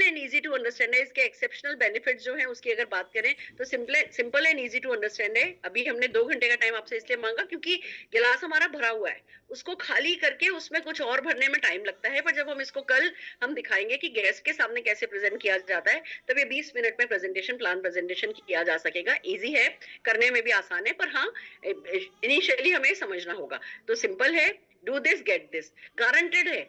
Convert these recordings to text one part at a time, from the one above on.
Simple and easy to understand है। इसके exceptional benefits जो हैं उसकी अगर बात करें तो simple and easy to understand है। अभी हमने 2 घंटे का टाइम आपसे इसलिए मांगा क्योंकि गिलास हमारा भरा हुआ है, उसको खाली करके उसमें कुछ और भरने में टाइम लगता है, पर जब हम इसको कल हम दिखाएंगे कि गैस के सामने कैसे प्रेजेंट किया जाता है, तब ये 20 मिनट में प्रेजेंटेशन प्लान प्रेजेंटेशन किया जा सकेगा। इजी है, करने में भी आसान है, पर हाँ इनिशियली हमें समझना होगा। तो सिंपल है, do this get this, guaranteed है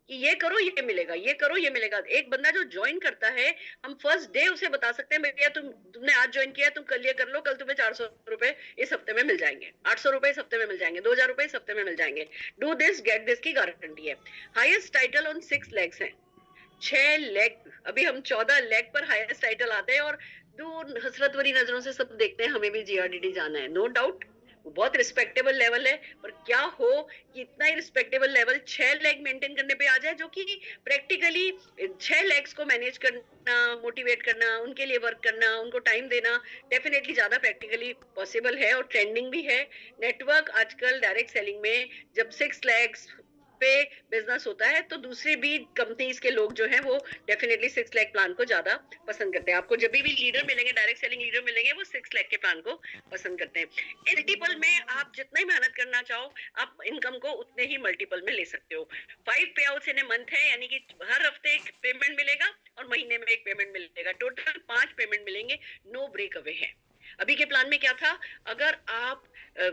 कि ये करो ये मिलेगा, ये करो ये मिलेगा। एक बंदा जो ज्वाइन करता है, हम फर्स्ट डे उसे बता सकते हैं भैया तुमने आज ज्वाइन किया, तुम कल ये कर लो, कल तुम्हें 400 रुपए इस हफ्ते में मिल जाएंगे, 800 रुपए इस हफ्ते में मिल जाएंगे, 2000 रुपए इस हफ्ते में मिल जाएंगे। डू दिस गेट दिस की गारंटी है। हाईएस्ट टाइटल ऑन 6 लेग्स है, 6 लेग, अभी हम 14 लेग पर हाईएस्ट टाइटल आते हैं और दूर हसरत भरी नजरों से सब देखते हैं हमें भी जीआरडीडी जाना है, नो डाउट वो बहुत रिस्पेक्टेबल लेवल है। पर क्या हो कि इतना ही रिस्पेक्टेबल लेवल 6 लेग मेंटेन करने पे आ जाए, जो कि प्रैक्टिकली 6 लेग्स को मैनेज करना, मोटिवेट करना, उनके लिए वर्क करना, उनको टाइम देना डेफिनेटली ज्यादा प्रैक्टिकली पॉसिबल है और ट्रेंडिंग भी है। नेटवर्क आजकल डायरेक्ट सेलिंग में जब 6 लेग्स पे बिजनेस होता है तो दूसरी भी कंपनीज के लोग जो हैं वो डेफिनेटली 6 लाख प्लान को ज्यादा पसंद करते हैं। आपको जब भी लीडर मिलेंगे, डायरेक्ट सेलिंग लीडर मिलेंगे, वो 6 लाख के प्लान को पसंद करते हैं। मल्टीपल में आप जितना ही मेहनत करना चाहो, आप इनकम को उतने ही मल्टीपल में ले सकते हो। 5 पे आउट्स इन ए मंथ है, यानी कि हर हफ्ते एक पेमेंट मिलेगा और महीने में एक पेमेंट मिलेगा, टोटल 5 पेमेंट मिलेंगे, नो ब्रेक अवे है। अभी के प्लान में क्या था, अगर आप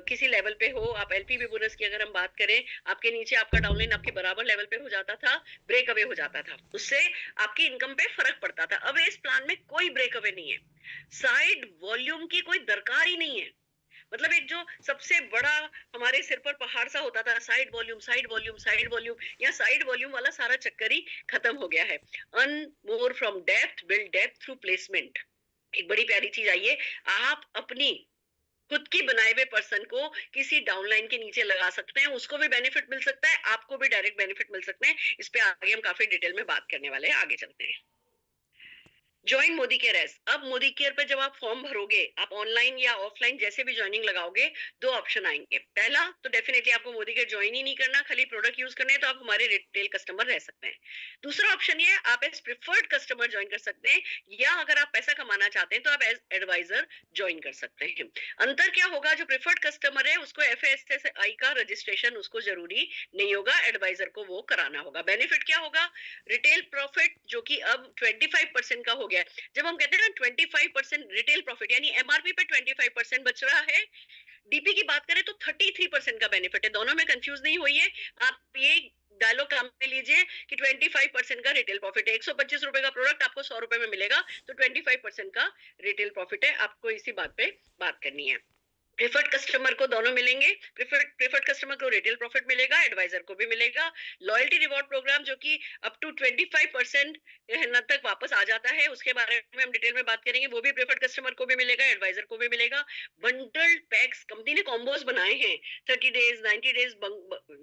किसी लेवल पे हो, आप एलपीवी बोनस की अगर हम बात करें, आपके नीचे आपका डाउनलाइन आपके बराबर लेवल पे हो जाता था, ब्रेक अवे हो जाता था, उससे आपकी इनकम पे फर्क पड़ता था। अब इस प्लान में कोई ब्रेक अवे नहीं है, साइड वॉल्यूम की कोई दरकार ही नहीं है। मतलब एक जो सबसे बड़ा हमारे सिर पर पहाड़ सा होता था, side volume side volume side volume, या साइड वॉल्यूम वाला सारा चक्कर ही खत्म हो गया है। Earn more from depth, build depth through placement. एक बड़ी प्यारी चीज आई है, आप अपनी खुद की बनाए हुए पर्सन को किसी डाउनलाइन के नीचे लगा सकते हैं, उसको भी बेनिफिट मिल सकता है, आपको भी डायरेक्ट बेनिफिट मिल सकते हैं। इस पे आगे हम काफी डिटेल में बात करने वाले हैं, आगे चलते हैं। Join Modi care S. अब मोदी केयर पे जब आप फॉर्म भरोगे, आप ऑनलाइन या ऑफलाइन जैसे भी ज्वाइनिंग लगाओगे, 2 ऑप्शन आएंगे। पहला तो डेफिनेटली आपको मोदी केयर ज्वाइन ही नहीं करना, खाली प्रोडक्ट यूज करने हैं, तो आप हमारे रिटेल कस्टमर रह सकते हैं। दूसरा ऑप्शन ये है, आप एज प्रिफर्ड कस्टमर ज्वाइन कर सकते हैं, या अगर आप पैसा कमाना चाहते हैं तो आप एज एडवाइजर ज्वाइन कर सकते हैं। अंतर क्या होगा, जो प्रिफर्ड कस्टमर है उसको FSSAI का रजिस्ट्रेशन उसको जरूरी नहीं होगा, एडवाइजर को वो कराना होगा। बेनिफिट क्या होगा, रिटेल प्रॉफिट जो कि अब 25% का हो गया है। जब हम कहते हैं ना 25% रिटेल प्रॉफिट, यानी एमआरपी पे 25% बच रहा है, डीपी की बात करें तो 33% का बेनिफिट है। दोनों में कंफ्यूज नहीं होइए, आप ये डायलॉग काम में लीजिए कि 25% का रिटेल प्रॉफिट है। 125 रुपए का प्रोडक्ट आपको 100 रुपए में मिलेगा, तो 25% का रिटेल प्रॉफिट है। आपको इसी बात पे बात करनी है। प्रिफर्ड कस्टमर को दोनों मिलेंगे, प्रिफर्ड कस्टमर को रिटेल प्रॉफिट मिलेगा, एडवाइजर को भी मिलेगा। लॉयल्टी रिवॉर्ड प्रोग्राम जो कि अप टू 25% तक वापस आ जाता है, उसके बारे में हम डिटेल में बात करेंगे, वो भी प्रिफर्ड कस्टमर को भी मिलेगा, एडवाइजर को भी मिलेगा। बंडल्ड पैक्स, कंपनी ने कॉम्बोज बनाए हैं, 30 डेज 90 डेज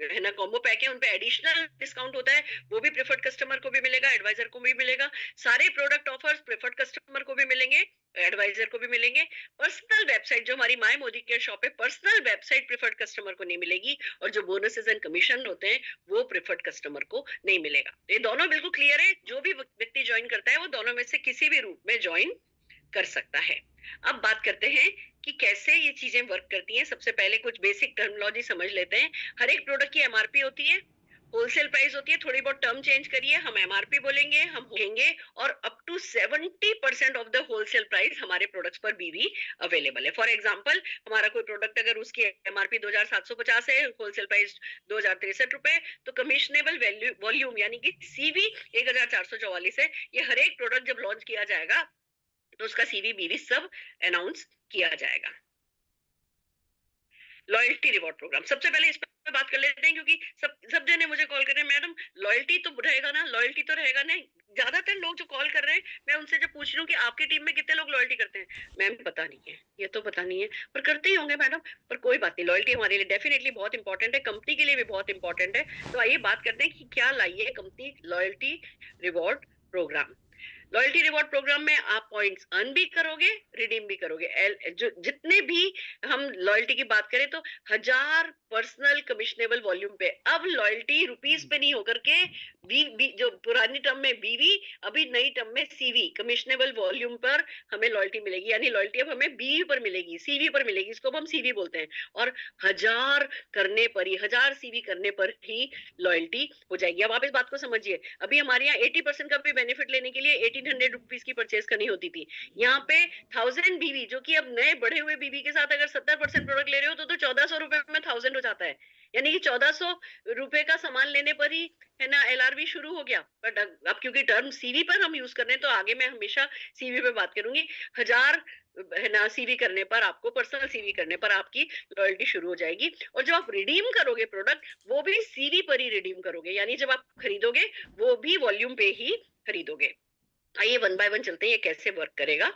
है ना, कॉम्बो पैक है, उनपे एडिशनल डिस्काउंट होता है, वो भी प्रिफर्ड कस्टमर को भी मिलेगा, एडवाइजर को भी मिलेगा। सारे प्रोडक्ट ऑफर्स प्रिफर्ड कस्टमर को भी मिलेंगे, एडवाइजर को भी मिलेंगे। पर्सनल वेबसाइट जो हमारी माय मोदी केयर शॉप है, पर्सनल वेबसाइट प्रिफर्ड कस्टमर को नहीं मिलेगी, और जो बोनसेस एंड कमीशन होते हैं वो प्रिफर्ड कस्टमर को नहीं मिलेगा। ये दोनों बिल्कुल क्लियर है, जो भी व्यक्ति ज्वाइन करता है वो दोनों में से किसी भी रूप में ज्वाइन कर सकता है। अब बात करते हैं कि कैसे ये चीजें वर्क करती हैं। सबसे पहले कुछ बेसिक टर्मिनोलॉजी समझ लेते हैं। हर एक प्रोडक्ट की एमआरपी होती है, होलसेल प्राइस होती है, थोड़ी बहुत टर्म चेंज करिए, हम एमआरपी बोलेंगे, हम कहेंगे, और up to 70% of the wholesale price हमारे प्रोडक्ट्स पर बीवी अवेलेबल है। फॉर एग्जांपल, हमारा कोई प्रोडक्ट अगर उसकी एमआरपी 2750 है, होलसेल प्राइस 2063 रुपए, तो कमिशनेबल वैल्यू वॉल्यूम यानी कि सीवी 1444 है। ये हर एक प्रोडक्ट जब लॉन्च किया जाएगा तो उसका सीवी बीवी सब अनाउंस किया जाएगा। लॉयल्टी रिवॉर्ड प्रोग्राम, सबसे पहले इस पर बात कर लेते हैं, क्योंकि सब जने मुझे कॉल कर रहे हैं, मैडम लॉयल्टी तो रहेगा ना, लॉयल्टी तो रहेगा नहीं। ज्यादातर लोग जो कॉल कर रहे हैं, मैं उनसे जब पूछ रही हूँ कि आपकी टीम में कितने लोग लॉयल्टी करते हैं, मैम पता नहीं है, ये तो पता नहीं है, पर करते ही होंगे मैडम। पर कोई बात नहीं, लॉयल्टी हमारे लिए डेफिनेटली बहुत इंपॉर्टेंट है, कंपनी के लिए भी बहुत इंपॉर्टेंट है। तो आइए बात करते हैं कि क्या लाई है company loyalty reward programme. Loyalty reward programme में आप पॉइंट्स अर्न भी करोगे, रिडीम भी करोगे। जो जितने भी हम लॉयल्टी की बात करें तो 1000 पर्सनल कमिश्नेबल वॉल्यूम पे, अब लॉयल्टी रुपीस पे नहीं होकर के जो पुरानी टर्म में बीवी, अभी नई टर्म में सीवी, कमिश्नेबल वॉल्यूम पर हमें लॉयल्टी मिलेगी। यानी लॉयल्टी अब हमें बीवी पर मिलेगी, सीवी पर मिलेगी, इसको हम सीवी बोलते हैं। और 1000 करने पर ही, 1000 सीवी करने पर ही लॉयल्टी हो जाएगी। अब आप इस बात को समझिए, अभी हमारे यहाँ 80% का भी बेनिफिट लेने के लिए 1800 रुपीज की परचेज करनी होती थी। यहाँ पे 1000 बीवी, जो कि अब नए बढ़े हुए बीवी के साथ अगर 70% प्रोडक्ट ले रहे हो तो 1400 रुपए में 1000 हो जाता है। यानी कि 1400 रुपए का सामान लेने पर ही है ना एलआरबी शुरू हो गया। बट अब क्योंकि टर्म सीवी पर हम यूज कर रहे हैं तो आगे मैं हमेशा सीवी पे बात करूंगी। 1000 है ना सीवी करने पर, आपको पर्सनल सीवी करने पर आपकी लॉयल्टी शुरू हो जाएगी। और जो आप रिडीम करोगे प्रोडक्ट, वो भी सीवी पर ही रिडीम करोगे। यानी जब आप खरीदोगे वो भी वॉल्यूम पे ही खरीदोगे। आइए वन बाय वन चलते हैं ये कैसे वर्क करेगा।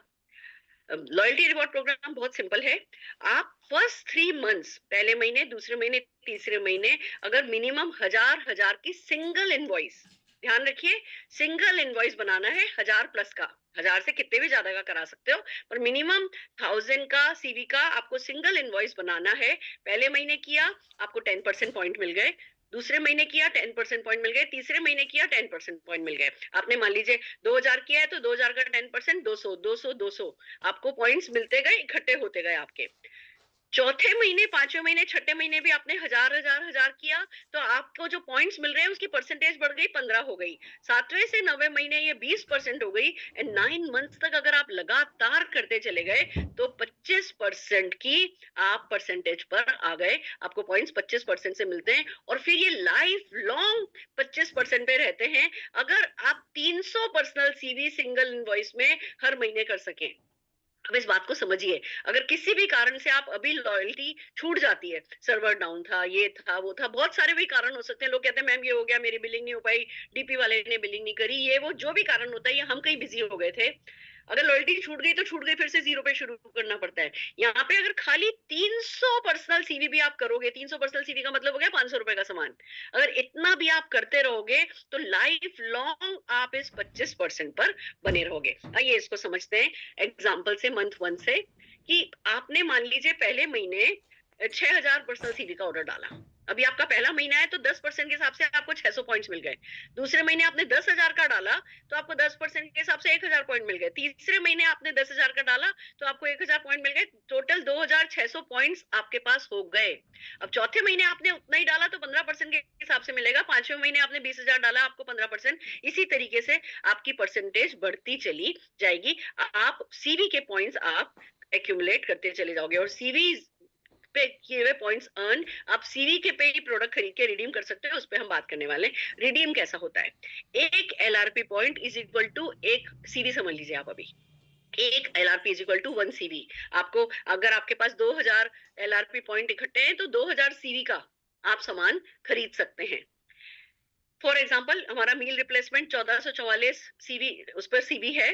लॉयल्टी रिवॉर्ड प्रोग्राम बहुत सिंपल है। आप फर्स्ट 3 मंथ्स, पहले महीने, दूसरे महीने, तीसरे महीने, अगर मिनिमम 1000 की सिंगल इनवॉइस, ध्यान रखिए सिंगल इनवॉइस बनाना है 1000 प्लस का। 1000 से कितने भी ज्यादा का करा सकते हो, पर मिनिमम 1000 का सीवी का आपको सिंगल इनवॉइस बनाना है। पहले महीने किया, आपको 10% पॉइंट मिल गए। दूसरे महीने किया 10% पॉइंट मिल गए। तीसरे महीने किया 10% पॉइंट मिल गए। आपने मान लीजिए 2000 किया है तो 2000 का 10%, 200 200 200 आपको पॉइंट्स मिलते गए, इकट्ठे होते गए आपके। चौथे महीने, पांचवें महीने, छठे महीने भी आपने 1000 किया तो आपको जो पॉइंट्स मिल रहे हैं उसकी परसेंटेज बढ़ गई, 15 हो गई। सातवें से 9वें महीने ये 20% हो गई। एंड 9 मंथ्स तक अगर आप लगातार करते चले गए तो 25% की आप परसेंटेज पर आ गए। आपको पॉइंट्स 25% से मिलते हैं और फिर ये लाइफ लॉन्ग 25% पे रहते हैं अगर आप 300 पर्सनल सीवी सिंगल इनवॉइस में हर महीने कर सकें। अब इस बात को समझिए, अगर किसी भी कारण से आप अभी लॉयल्टी छूट जाती है, सर्वर डाउन था, ये था, वो था, बहुत सारे भी कारण हो सकते हैं। लोग कहते हैं मैम ये हो गया, मेरी बिलिंग नहीं हो पाई, डीपी वाले ने बिलिंग नहीं करी, ये वो जो भी कारण होता है, ये हम कहीं बिजी हो गए थे। अगर लॉयल्टी छूट गई तो छूट गई, फिर से जीरो पे शुरू करना पड़ता है। यहाँ पे अगर खाली 300 पर्सनल सीवी भी आप करोगे, 300 पर्सनल सीवी का मतलब हो गया 500 रुपए का सामान, अगर इतना भी आप करते रहोगे तो लाइफ लॉन्ग आप इस 25% पर बने रहोगे। आइए इसको समझते हैं एग्जाम्पल से, मंथ 1 से। कि आपने मान लीजिए पहले महीने 6000 पर्सनल सीवी का ऑर्डर डाला। अभी आपका पहला महीना है तो 10% के हिसाब से आपको 600 पॉइंट्स मिल गए। दूसरे महीने आपने 10,000 का डाला तो आपको 10% के हिसाब से 1000 पॉइंट मिल गए। तीसरे महीने आपने 10,000 का डाला तो आपको 1000 पॉइंट मिल गए। टोटल 2600 पॉइंट्स आपके पास हो गए। अब चौथे महीने आपने उतना ही डाला तो 15% के हिसाब से मिलेगा। पांचवें महीने आपने 20,000 डाला, आपको 15%। इसी तरीके से आपकी परसेंटेज बढ़ती चली जाएगी। आप सीवी के पॉइंट्स आप एक्यूमुलेट करते चले जाओगे और सीवी पे किए हुए पॉइंट्स अर्न आप सीवी के पे ही प्रोडक्ट खरीद के रिडीम कर सकते हो। उस पे हम बात करने वाले हैं। रिडीम कैसा होता है? एक LRP point is equal to एक सीवी। समझ लीजिए आप अभी, एक LRP is equal to 1 CV. आपको अगर आपके पास 2000 एलआरपी पॉइंट इकट्ठे हैं तो 2000 सीवी का आप सामान खरीद सकते हैं। फॉर एग्जाम्पल हमारा मील रिप्लेसमेंट 1444 सीवी, उस पर सीवी है।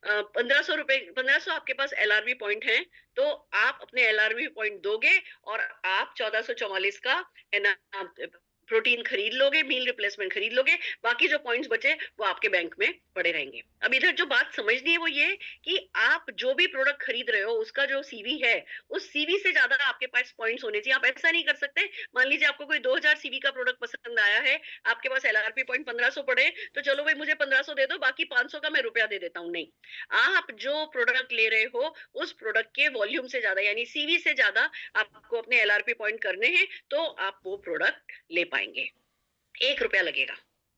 1500 रुपए, 1500 आपके पास एलआरवी पॉइंट है तो आप अपने एलआरवी पॉइंट दोगे और आप 1444 का है ना प्रोटीन खरीद लोगे, मील रिप्लेसमेंट खरीद लोगे। बाकी जो पॉइंट्स बचे वो आपके बैंक में पड़े रहेंगे। अब इधर जो बात समझनी है वो ये कि आप जो भी प्रोडक्ट खरीद रहे हो उसका जो सीवी है, उस सीवी से ज्यादा आपके पास पॉइंट्स होने चाहिए। आप ऐसा नहीं कर सकते, मान लीजिए आपको कोई 2000 सीवी का प्रोडक्ट पसंद आया है, आपके पास एलआरपी पॉइंट 1500 पड़े तो चलो भाई मुझे 1500 दे दो, बाकी 500 का मैं रुपया दे देता हूँ। नहीं, आप जो प्रोडक्ट ले रहे हो उस प्रोडक्ट के वॉल्यूम से ज्यादा यानी सीवी से ज्यादा आपको अपने एलआरपी पॉइंट करने हैं तो आप वो प्रोडक्ट ले पाएंगे। 1 रुपया लगेगा,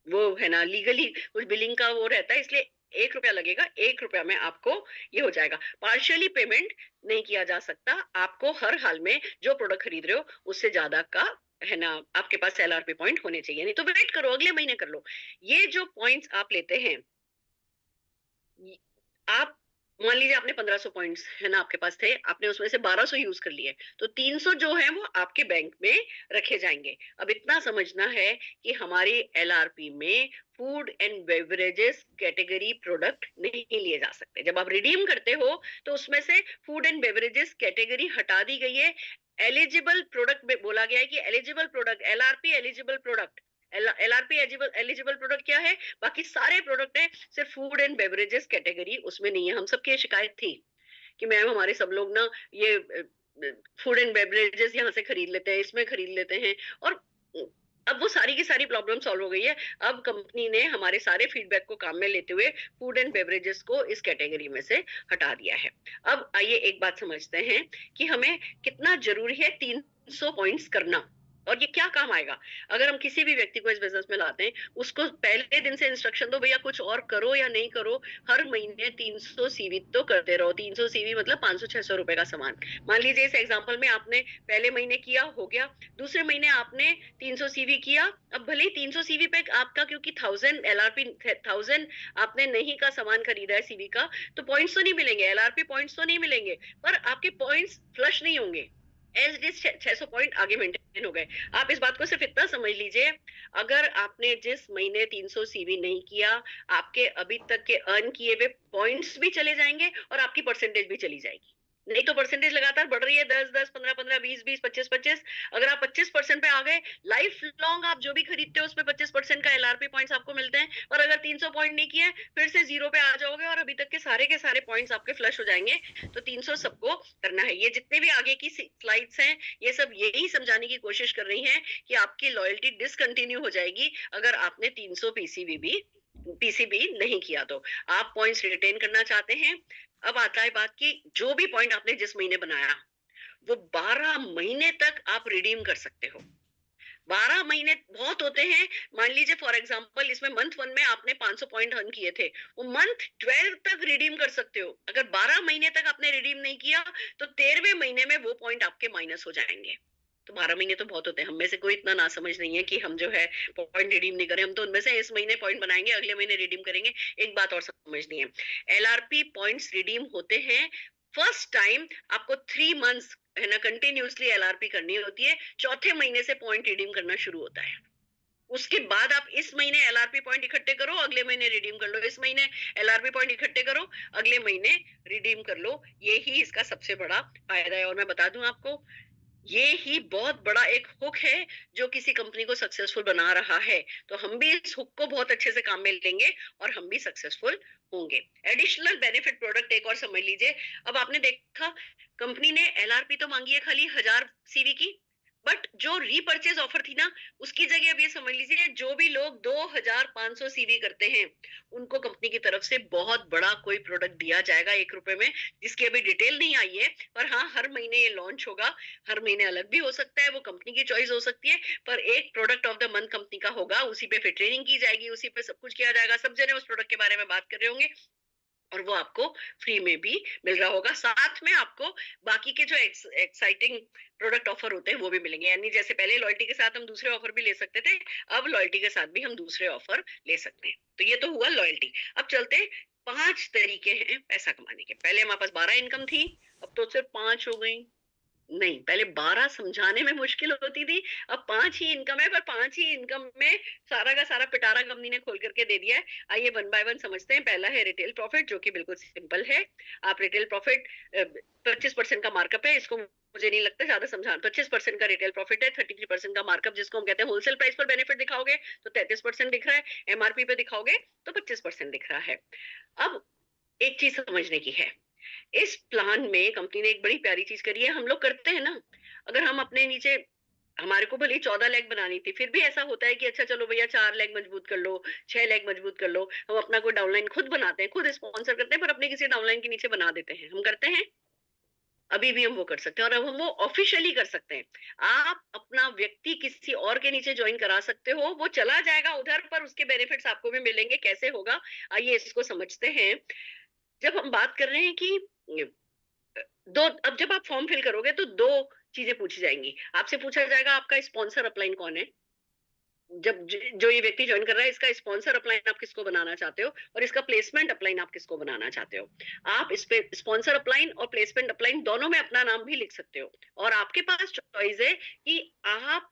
वो है ना लीगली कुछ बिलिंग का वो रहता है, इसलिए 1 रुपया लगेगा। 1 रुपया में आपको ये हो जाएगा। पार्शियली पेमेंट नहीं किया जा सकता। आपको हर हाल में जो प्रोडक्ट खरीद रहे हो उससे ज्यादा का है ना आपके पास एलआरपी पॉइंट होने चाहिए। नहीं तो वेट करो, अगले महीने कर लो। ये जो पॉइंट्स आप लेते हैं, आप मान लीजिए आपने 1500 पॉइंट्स है ना आपके पास थे, आपने उसमें से 1200 यूज कर लिए तो 300 जो है वो आपके बैंक में रखे जाएंगे। अब इतना समझना है कि हमारी एलआरपी में food and beverages category product नहीं लिए जा सकते। जब आप रिडीम करते हो तो उसमें से फूड एंड बेवरेजेस कैटेगरी हटा दी गई है। एलिजिबल प्रोडक्ट में बोला गया है कि eligible product, LRP eligible product LRP eligible product क्या है? बाकी सारे प्रोडक्ट है, सिर्फ फूड एंड बेवरेजेस कैटेगरी उसमें नहीं है। हम सबकी शिकायत थी कि मैम हमारे सब लोग ना ये फूड एंड बेवरेजेस यहाँ से खरीद लेते हैं, इसमें खरीद लेते हैं, और अब वो सारी की सारी प्रॉब्लम सॉल्व हो गई है। अब कंपनी ने हमारे सारे फीडबैक को काम में लेते हुए फूड एंड बेवरेजेस को इस कैटेगरी में से हटा दिया है। अब आइए एक बात समझते हैं कि हमें कितना जरूरी है 300 पॉइंट्स करना, और ये क्या काम आएगा। अगर हम किसी भी व्यक्ति को इस बिजनेस में लाते हैं, उसको पहले दिन से इंस्ट्रक्शन दो, भैया कुछ और करो या नहीं करो, हर महीने 300 सीवी तो करते रहो। 300 सीवी मतलब 500-600 रुपए का सामान। मान लीजिए इस एग्जाम्पल में आपने पहले महीने किया, हो गया, दूसरे महीने आपने 300 सीवी किया। अब भले ही 300 सीवी पे आपका, क्योंकि 1000 LRP 1000 आपने नहीं का सामान खरीदा है सीवी का, तो पॉइंट्स तो नहीं मिलेंगे, LRP पॉइंट्स तो नहीं मिलेंगे, पर आपके पॉइंट्स फ्लश नहीं होंगे। एज इट इज 600 पॉइंट आगे मेंटेन हो गए। आप इस बात को सिर्फ इतना समझ लीजिए, अगर आपने जिस महीने 300 सीवी नहीं किया, आपके अभी तक के अर्न किए हुए पॉइंट्स भी चले जाएंगे और आपकी परसेंटेज भी चली जाएगी। नहीं तो परसेंटेज लगातार बढ़ रही है, 10-10, 15-15, 20-20, 25-25। अगर आप 25% पे आ गए, लाइफ लॉन्ग आप जो भी खरीदते हो उसमें 25% का LRP पॉइंट्स आपको मिलते हैं। और अगर 300 पॉइंट नहीं किए, फिर से जीरो पे आ जाओगे और अभी तक के सारे पॉइंट्स आपके फ्लश हो जाएंगे। तो 300 सबको करना है। ये जितने भी आगे की स्लाइड्स हैं, ये सब यही समझाने की कोशिश कर रही हैं कि आपकी लॉयल्टी डिसकंटिन्यू हो जाएगी अगर आपने 300 पीसीबी नहीं किया। तो आप पॉइंट्स रिटेन करना चाहते हैं। अब आता है बात कि जो भी पॉइंट आपने जिस महीने बनाया, वो 12 महीने तक आप रिडीम कर सकते हो। 12 महीने बहुत होते हैं। मान लीजिए फॉर एग्जांपल इसमें मंथ 1 में आपने 500 पॉइंट अर्न किए थे, वो मंथ 12 तक रिडीम कर सकते हो। अगर 12 महीने तक आपने रिडीम नहीं किया, तो 13वें महीने में वो पॉइंट आपके माइनस हो जाएंगे। तो 12 महीने तो बहुत होते हैं। हम में से कोई इतना ना समझ नहीं है कि हम जो है पॉइंट रिडीम नहीं करें। हम तो उनमें से इस महीने पॉइंट बनाएंगे, अगले महीने रिडीम करेंगे। एक बात और समझनी है, LRP पॉइंट्स रिडीम होते हैं फर्स्ट टाइम। आपको 3 मंथ्स है ना कंटिन्यूसली LRP करनी होती है। चौथे महीने से पॉइंट रिडीम करना शुरू होता है। उसके बाद आप इस महीने LRP पॉइंट इकट्ठे करो, अगले महीने रिडीम कर लो। इस महीने LRP पॉइंट इकट्ठे करो, अगले महीने रिडीम कर लो। ये ही इसका सबसे बड़ा फायदा है। और मैं बता दूं आपको, ये ही बहुत बड़ा एक हुक है जो किसी कंपनी को सक्सेसफुल बना रहा है। तो हम भी इस हुक को बहुत अच्छे से काम में लेंगे और हम भी सक्सेसफुल होंगे। एडिशनल बेनिफिट प्रोडक्ट एक और समझ लीजिए। अब आपने देखा कंपनी ने LRP तो मांगी है खाली 1000 सीवी की, बट जो रीपर्चेज ऑफर थी ना, उसकी जगह अब ये समझ लीजिए जो भी लोग 2500 सीवी करते हैं, उनको कंपनी की तरफ से बहुत बड़ा कोई प्रोडक्ट दिया जाएगा 1 रुपए में, जिसकी अभी डिटेल नहीं आई है। पर हाँ, हर महीने ये लॉन्च होगा। हर महीने अलग भी हो सकता है, वो कंपनी की चॉइस हो सकती है, पर एक product of the month company का होगा। उसी पे फिर ट्रेनिंग की जाएगी, उसी पे सब कुछ किया जाएगा। सब जने उस प्रोडक्ट के बारे में बात कर रहे होंगे और वो आपको फ्री में भी मिल रहा होगा। साथ में आपको बाकी के जो एक्साइटिंग प्रोडक्ट ऑफर होते हैं वो भी मिलेंगे। यानी जैसे पहले लॉयल्टी के साथ हम दूसरे ऑफर भी ले सकते थे, अब लॉयल्टी के साथ भी हम दूसरे ऑफर ले सकते हैं। तो ये तो हुआ लॉयल्टी। अब चलते 5 तरीके हैं पैसा कमाने के। पहले हमारे पास 12 इनकम थी, अब तो सिर्फ 5 हो गई। नहीं, पहले 12 समझाने में मुश्किल होती थी, अब 5 ही इनकम है। पर 5 ही इनकम में सारा का सारा पिटारा कंपनी ने खोल करके दे दिया है। आइए वन बाय वन समझते हैं। पहला है रिटेल प्रॉफिट, जो कि बिल्कुल सिंपल है। आप रिटेल प्रॉफिट 25% का मार्कअप है, इसको मुझे नहीं लगता ज्यादा समझाना। 25% का रिटेल प्रॉफिट है, 33% का मार्कअप, जिसको हम कहते हैं होलसेल प्राइस पर बेनिफिट दिखाओगे तो 33% दिख रहा है, MRP पे दिखाओगे तो 25% दिख रहा है। अब एक चीज समझने की है, इस प्लान में कंपनी ने एक बड़ी प्यारी चीज करी है। हम लोग करते हैं ना, अगर हम अपने नीचे, हमारे को भले 14 लेग बनानी थी, फिर भी ऐसा होता है कि अच्छा चलो भैया 4 लेग मजबूत कर लो, 6 लेग मजबूत कर लो। हम अपना कोई डाउनलाइन खुद बनाते हैं, खुद स्पॉन्सर करते हैं, पर अपने किसी डाउनलाइन के नीचे बना देते हैं। हम करते हैं, अभी भी हम वो कर सकते हैं और अब हम वो ऑफिशियली कर सकते हैं। आप अपना व्यक्ति किसी और के नीचे ज्वाइन करा सकते हो, वो चला जाएगा उधर, पर उसके बेनिफिट्स आपको भी मिलेंगे। कैसे होगा, आइए इसको समझते हैं। जब हम बात कर रहे हैं कि अब जब आप फॉर्म फिल करोगे तो 2 चीजें पूछी जाएंगी। आपसे पूछा जाएगा आपका स्पॉन्सर अपलाइन कौन है। जब जो ये व्यक्ति ज्वाइन कर रहा है, इसका स्पॉन्सर अपलाइन आप किसको बनाना चाहते हो और इसका प्लेसमेंट अपलाइन आप किसको बनाना चाहते हो। आप इस पे स्पॉन्सर अपलाइन और प्लेसमेंट अपलाइन दोनों में अपना नाम भी लिख सकते हो। और आपके पास चॉइस है कि आप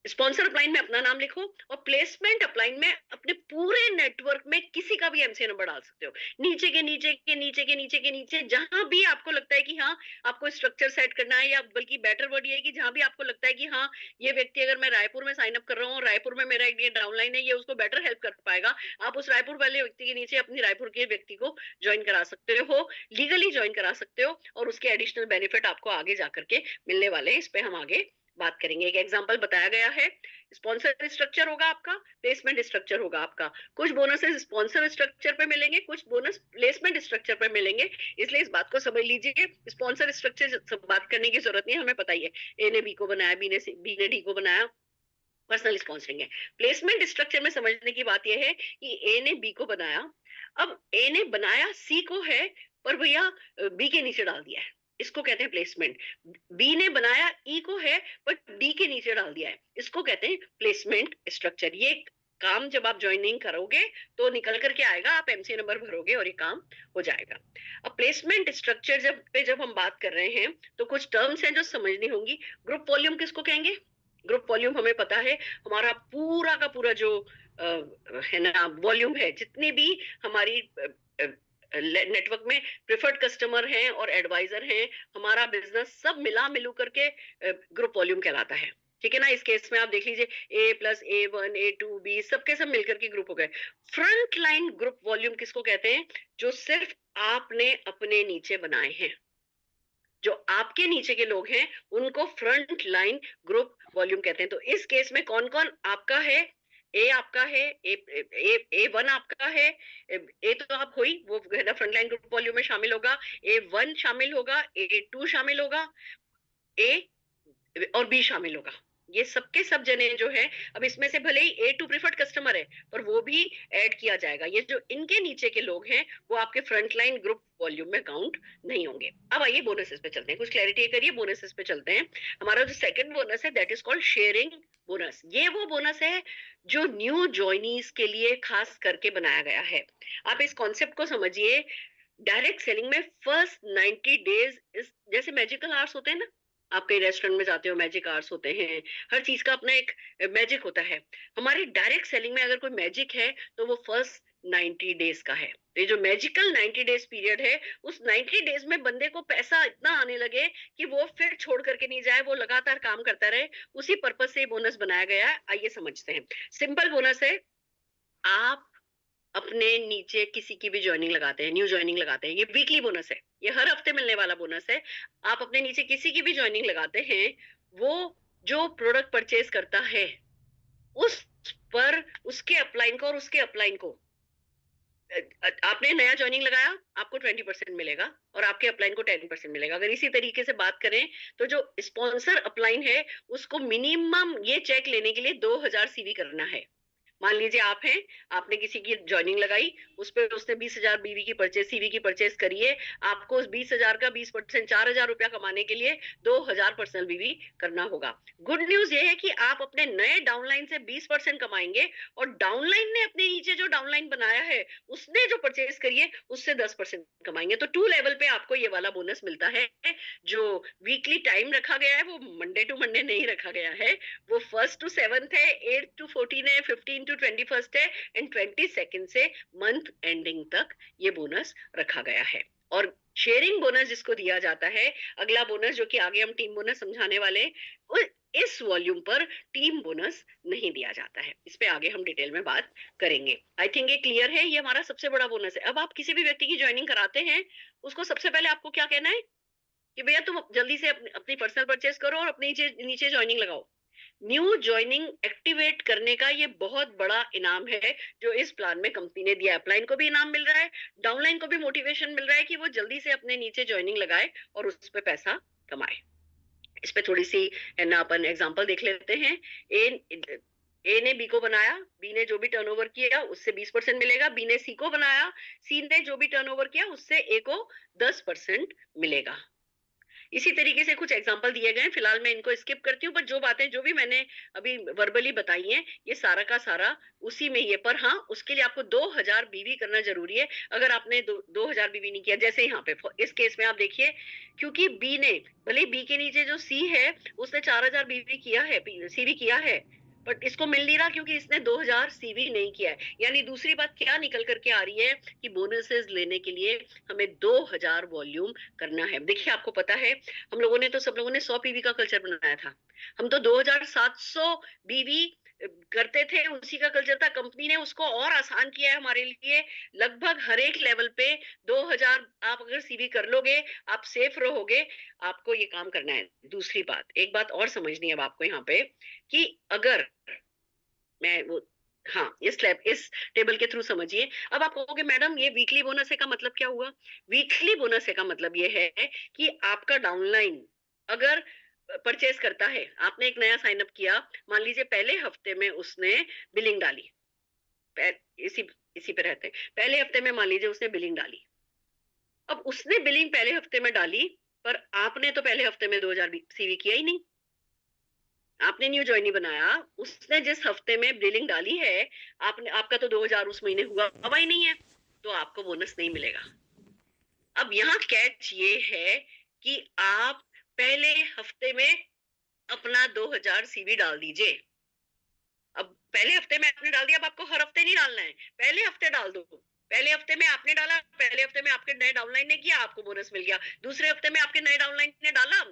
स्पॉन्सर अपलाइन में अपना नाम लिखो और प्लेसमेंट अपलाइन में अपने पूरे नेटवर्क में किसी का भी एमसीए नंबर डाल सकते हो। नीचे के नीचे के नीचे के नीचे के नीचे जहां भी आपको लगता है कि हाँ आपको स्ट्रक्चर सेट करना है, या बल्कि बेटर वर्ड ये है कि जहां भी आपको लगता है कि हाँ ये व्यक्ति, अगर मैं रायपुर में साइन अप कर रहा हूँ, रायपुर में मेरा एक ये डाउनलाइन है, ये उसको बेटर हेल्प कर पाएगा, आप उस रायपुर वाले व्यक्ति के नीचे अपनी रायपुर के व्यक्ति को ज्वाइन करा सकते हो, लीगली ज्वाइन करा सकते हो, और उसके एडिशनल बेनिफिट आपको आगे जाकर के मिलने वाले हैं। इस पे हम आगे बात करेंगे। एक एग्जांपल बताया गया है, स्पॉन्सर स्ट्रक्चर होगा आपका, प्लेसमेंट स्ट्रक्चर होगा आपका। कुछ बोनसेस स्पॉन्सर स्ट्रक्चर पे मिलेंगे, कुछ बोनस प्लेसमेंट स्ट्रक्चर पे मिलेंगे, इसलिए इस बात को समझ लीजिए। स्पॉन्सर स्ट्रक्चर सब बात करने की जरूरत नहीं है, हमें पता ही है, ए ने बी को बनाया, बी ने डी को बनाया, पर्सनल स्पॉन्सरिंग है। प्लेसमेंट स्ट्रक्चर में समझने की बात यह है कि ए ने बी को बनाया, अब ए ने बनाया सी को है, पर भैया बी के नीचे डाल दिया है, इसको कहते हैं प्लेसमेंट। बी ने बनाया ई को है, बट डी के नीचे डाल दिया है, इसको कहते हैं प्लेसमेंट स्ट्रक्चर। ये काम जब आप ज्वाइनिंग करोगे तो निकल करके आएगा, आप एमसीए नंबर भरोगे और ये काम हो जाएगा। अब प्लेसमेंट स्ट्रक्चर जब हम बात कर रहे हैं तो कुछ टर्म्स हैं जो समझनी होंगी। ग्रुप वॉल्यूम किसको कहेंगे? ग्रुप वॉल्यूम हमें पता है, हमारा पूरा का पूरा जो है ना वॉल्यूम है, जितने भी हमारी नेटवर्क में प्रेफर्ड कस्टमर हैं और एडवाइजर हैं, हमारा बिजनेस सब मिला मिलू करके ग्रुप वॉल्यूम कहलाता है। ठीक है ना? इस केस में आप देख लीजिए A+A1 A2 B सबके सब मिलकर के ग्रुप हो गए। फ्रंट लाइन ग्रुप वॉल्यूम किसको कहते हैं? जो सिर्फ आपने अपने नीचे बनाए हैं, जो आपके नीचे के लोग हैं उनको फ्रंट लाइन ग्रुप वॉल्यूम कहते हैं। तो इस केस में कौन कौन आपका है? ए आपका है, A1 आपका है, ए तो आप हुई, वो फ्रंट लाइन ग्रुप वॉल्यूम में शामिल होगा, A1 शामिल होगा, A2 शामिल होगा, ए और बी शामिल होगा। ये सबके सब जने जो है, अब इसमें से भले ही A2 प्रीफर्ड कस्टमर है पर वो भी ऐड किया जाएगा। ये जो इनके नीचे के लोग हैं वो आपके फ्रंटलाइन ग्रुप वॉल्यूम में काउंट नहीं होंगे। अब आइए बोनसेस पे चलते हैं, कुछ क्लैरिटी करिए, बोनसेस पे चलते हैं। हमारा जो सेकंड बोनस है that is called sharing bonus. ये वो बोनस है जो न्यू ज्वाइनीज के लिए खास करके बनाया गया है। आप इस कॉन्सेप्ट को समझिए। डायरेक्ट सेलिंग में फर्स्ट 90 डेज जैसे मैजिकल आवर्स होते हैं ना, आप कहीं रेस्टोरेंट में जाते हो, मैजिक आवर्स होते हैं, हर चीज का अपना एक मैजिक होता है। हमारी डायरेक्ट सेलिंग में अगर कोई मैजिक है तो वो फर्स्ट 90 डेज का है। ये जो मैजिकल 90 डेज पीरियड है, उस 90 डेज में बंदे को पैसा इतना आने लगे कि वो फिर छोड़ करके नहीं जाए, वो लगातार काम करता रहे, उसी पर्पज से बोनस बनाया गया है। आइए समझते हैं। सिंपल बोनस है, आप अपने नीचे किसी की भी ज्वाइनिंग लगाते हैं, न्यू ज्वाइनिंग लगाते हैं, ये वीकली बोनस है, ये हर हफ्ते मिलने वाला बोनस है। आप अपने नीचे किसी की भी ज्वाइनिंग लगाते हैं, वो जो प्रोडक्ट परचेज करता है उस पर उसके अपलाइन को और उसके अपलाइन को, आपने नया ज्वाइनिंग लगाया आपको 20% मिलेगा और आपके अपलाइन को 10% मिलेगा। अगर इसी तरीके से बात करें तो जो स्पॉन्सर अपलाइन है उसको मिनिमम ये चेक लेने के लिए 2000 सीवी करना है। मान लीजिए आप हैं, आपने किसी की ज्वाइनिंग लगाई, उस पर उसने 20,000 बीवी की परचेज सीवी की परचेज करी है, आपको उस 20,000 का 20% 4,000 रुपया कमाने के लिए 2,000 पर्सनल बीवी करना होगा। गुड न्यूज ये है कि आप अपने नए डाउनलाइन से 20% कमाएंगे और डाउनलाइन ने अपने नीचे जो डाउनलाइन बनाया है उसने जो परचेज करी है उससे 10% कमाएंगे। तो 2 लेवल पे आपको ये वाला बोनस मिलता है। जो वीकली टाइम रखा गया है वो मंडे टू मंडे नहीं रखा गया है, वो 1st to 7th है, 8th to 14 है, 15 to 21st है एंड 22nd से मंथ एंडिंग तक ये बोनस रखा गया है। और शेयरिंग बोनस जिसको दिया जाता है, अगला बोनस जो कि आगे हम टीम बोनस समझाने वाले, इस वॉल्यूम पर टीम बोनस नहीं दिया जाता है। इस पे आगे हम डिटेल में बात करेंगे। आई थिंक ये क्लियर है, ये हमारा सबसे बड़ा बोनस है। अब आप किसी भी व्यक्ति की ज्वाइनिंग कराते हैं, उसको सबसे पहले आपको क्या कहना है कि भैया तुम जल्दी से अपनी पर्सनल परचेज करो और अपने नीचे ज्वाइनिंग लगाओ। न्यू ज्वाइनिंग एक्टिवेट करने का ये बहुत बड़ा इनाम है जो इस प्लान में कंपनी ने दिया है। अपलाइन को भी इनाम मिल रहा है, डाउनलाइन को भी मोटिवेशन मिल रहा है कि वो जल्दी से अपने नीचे ज्वाइनिंग लगाए और उस पर पैसा कमाए। इस पे थोड़ी सी है ना अपन एग्जांपल देख लेते हैं। ए ने बी को बनाया, बी ने जो भी टर्नओवर किया उससे 20% मिलेगा। बी ने सी को बनाया, सी ने जो भी टर्नओवर किया उससे ए को 10% मिलेगा। इसी तरीके से कुछ एग्जांपल दिए गए हैं, फिलहाल मैं इनको स्किप करती हूँ, पर जो बातें जो भी मैंने अभी वर्बली बताई हैं ये सारा का सारा उसी में ही है। पर हाँ, उसके लिए आपको 2000 बीवी करना जरूरी है। अगर आपने 2000 बीवी नहीं किया, जैसे यहाँ पे इस केस में आप देखिए, क्योंकि बी ने, भले बी के नीचे जो सी है उसने 4000 बीवी किया है, सीवी किया है, बट इसको मिल नहीं रहा क्योंकि इसने 2000 सीवी नहीं किया है। यानी दूसरी बात क्या निकल करके आ रही है कि बोनसेस लेने के लिए हमें 2000 वॉल्यूम करना है। देखिए आपको पता है, हम लोगों ने तो, सब लोगों ने 100 पीवी का कल्चर बनाया था, हम तो 2700 बीवी करते थे, उसी का कल्चर था। कंपनी ने उसको और आसान किया है हमारे लिए। लगभग हर एक लेवल पे 2000 आप अगर सीवी कर लोगे, आप सेफ रहोगे। आपको ये काम करना है। दूसरी बात, एक बात और समझनी है अब आपको यहाँ पे, कि अगर मैं वो, हाँ, इस टेबल के थ्रू समझिए। अब आप कहोगे मैडम ये वीकली बोनस है का मतलब क्या हुआ? वीकली बोनस है का मतलब ये है कि आपका डाउनलाइन अगर परचेज करता है, आपने एक नया साइन अप किया, मान लीजिए पहले हफ्ते में उसने बिलिंग डाली, इसी इसी पे रहते हैं, पहले हफ्ते में मान लीजिए उसने बिलिंग डाली। अब उसने बिलिंग पहले हफ्ते में डाली, पर आपने तो पहले हफ्ते में 2000 सीवी किया ही नहीं, आपने न्यू ज्वाइनी बनाया। उसने जिस हफ्ते में बिलिंग डाली है, आपने, आपका तो 2000 उस महीने हुआ ही नहीं है, तो आपको बोनस नहीं मिलेगा। अब यहाँ कैच ये है कि आप पहले हफ्ते में अपना 2000 सीवी डाल दीजिए। अब पहले हफ्ते में आपने डाल दिया, अब आपको हर हफ्ते नहीं डालना है, पहले हफ्ते डाल दो। पहले हफ्ते में आपने डाला, पहले हफ्ते में आपके नए डाउनलाइन ने किया, आपको बोनस मिल गया। दूसरे हफ्ते में आपके नए डाउनलाइन ने डाला,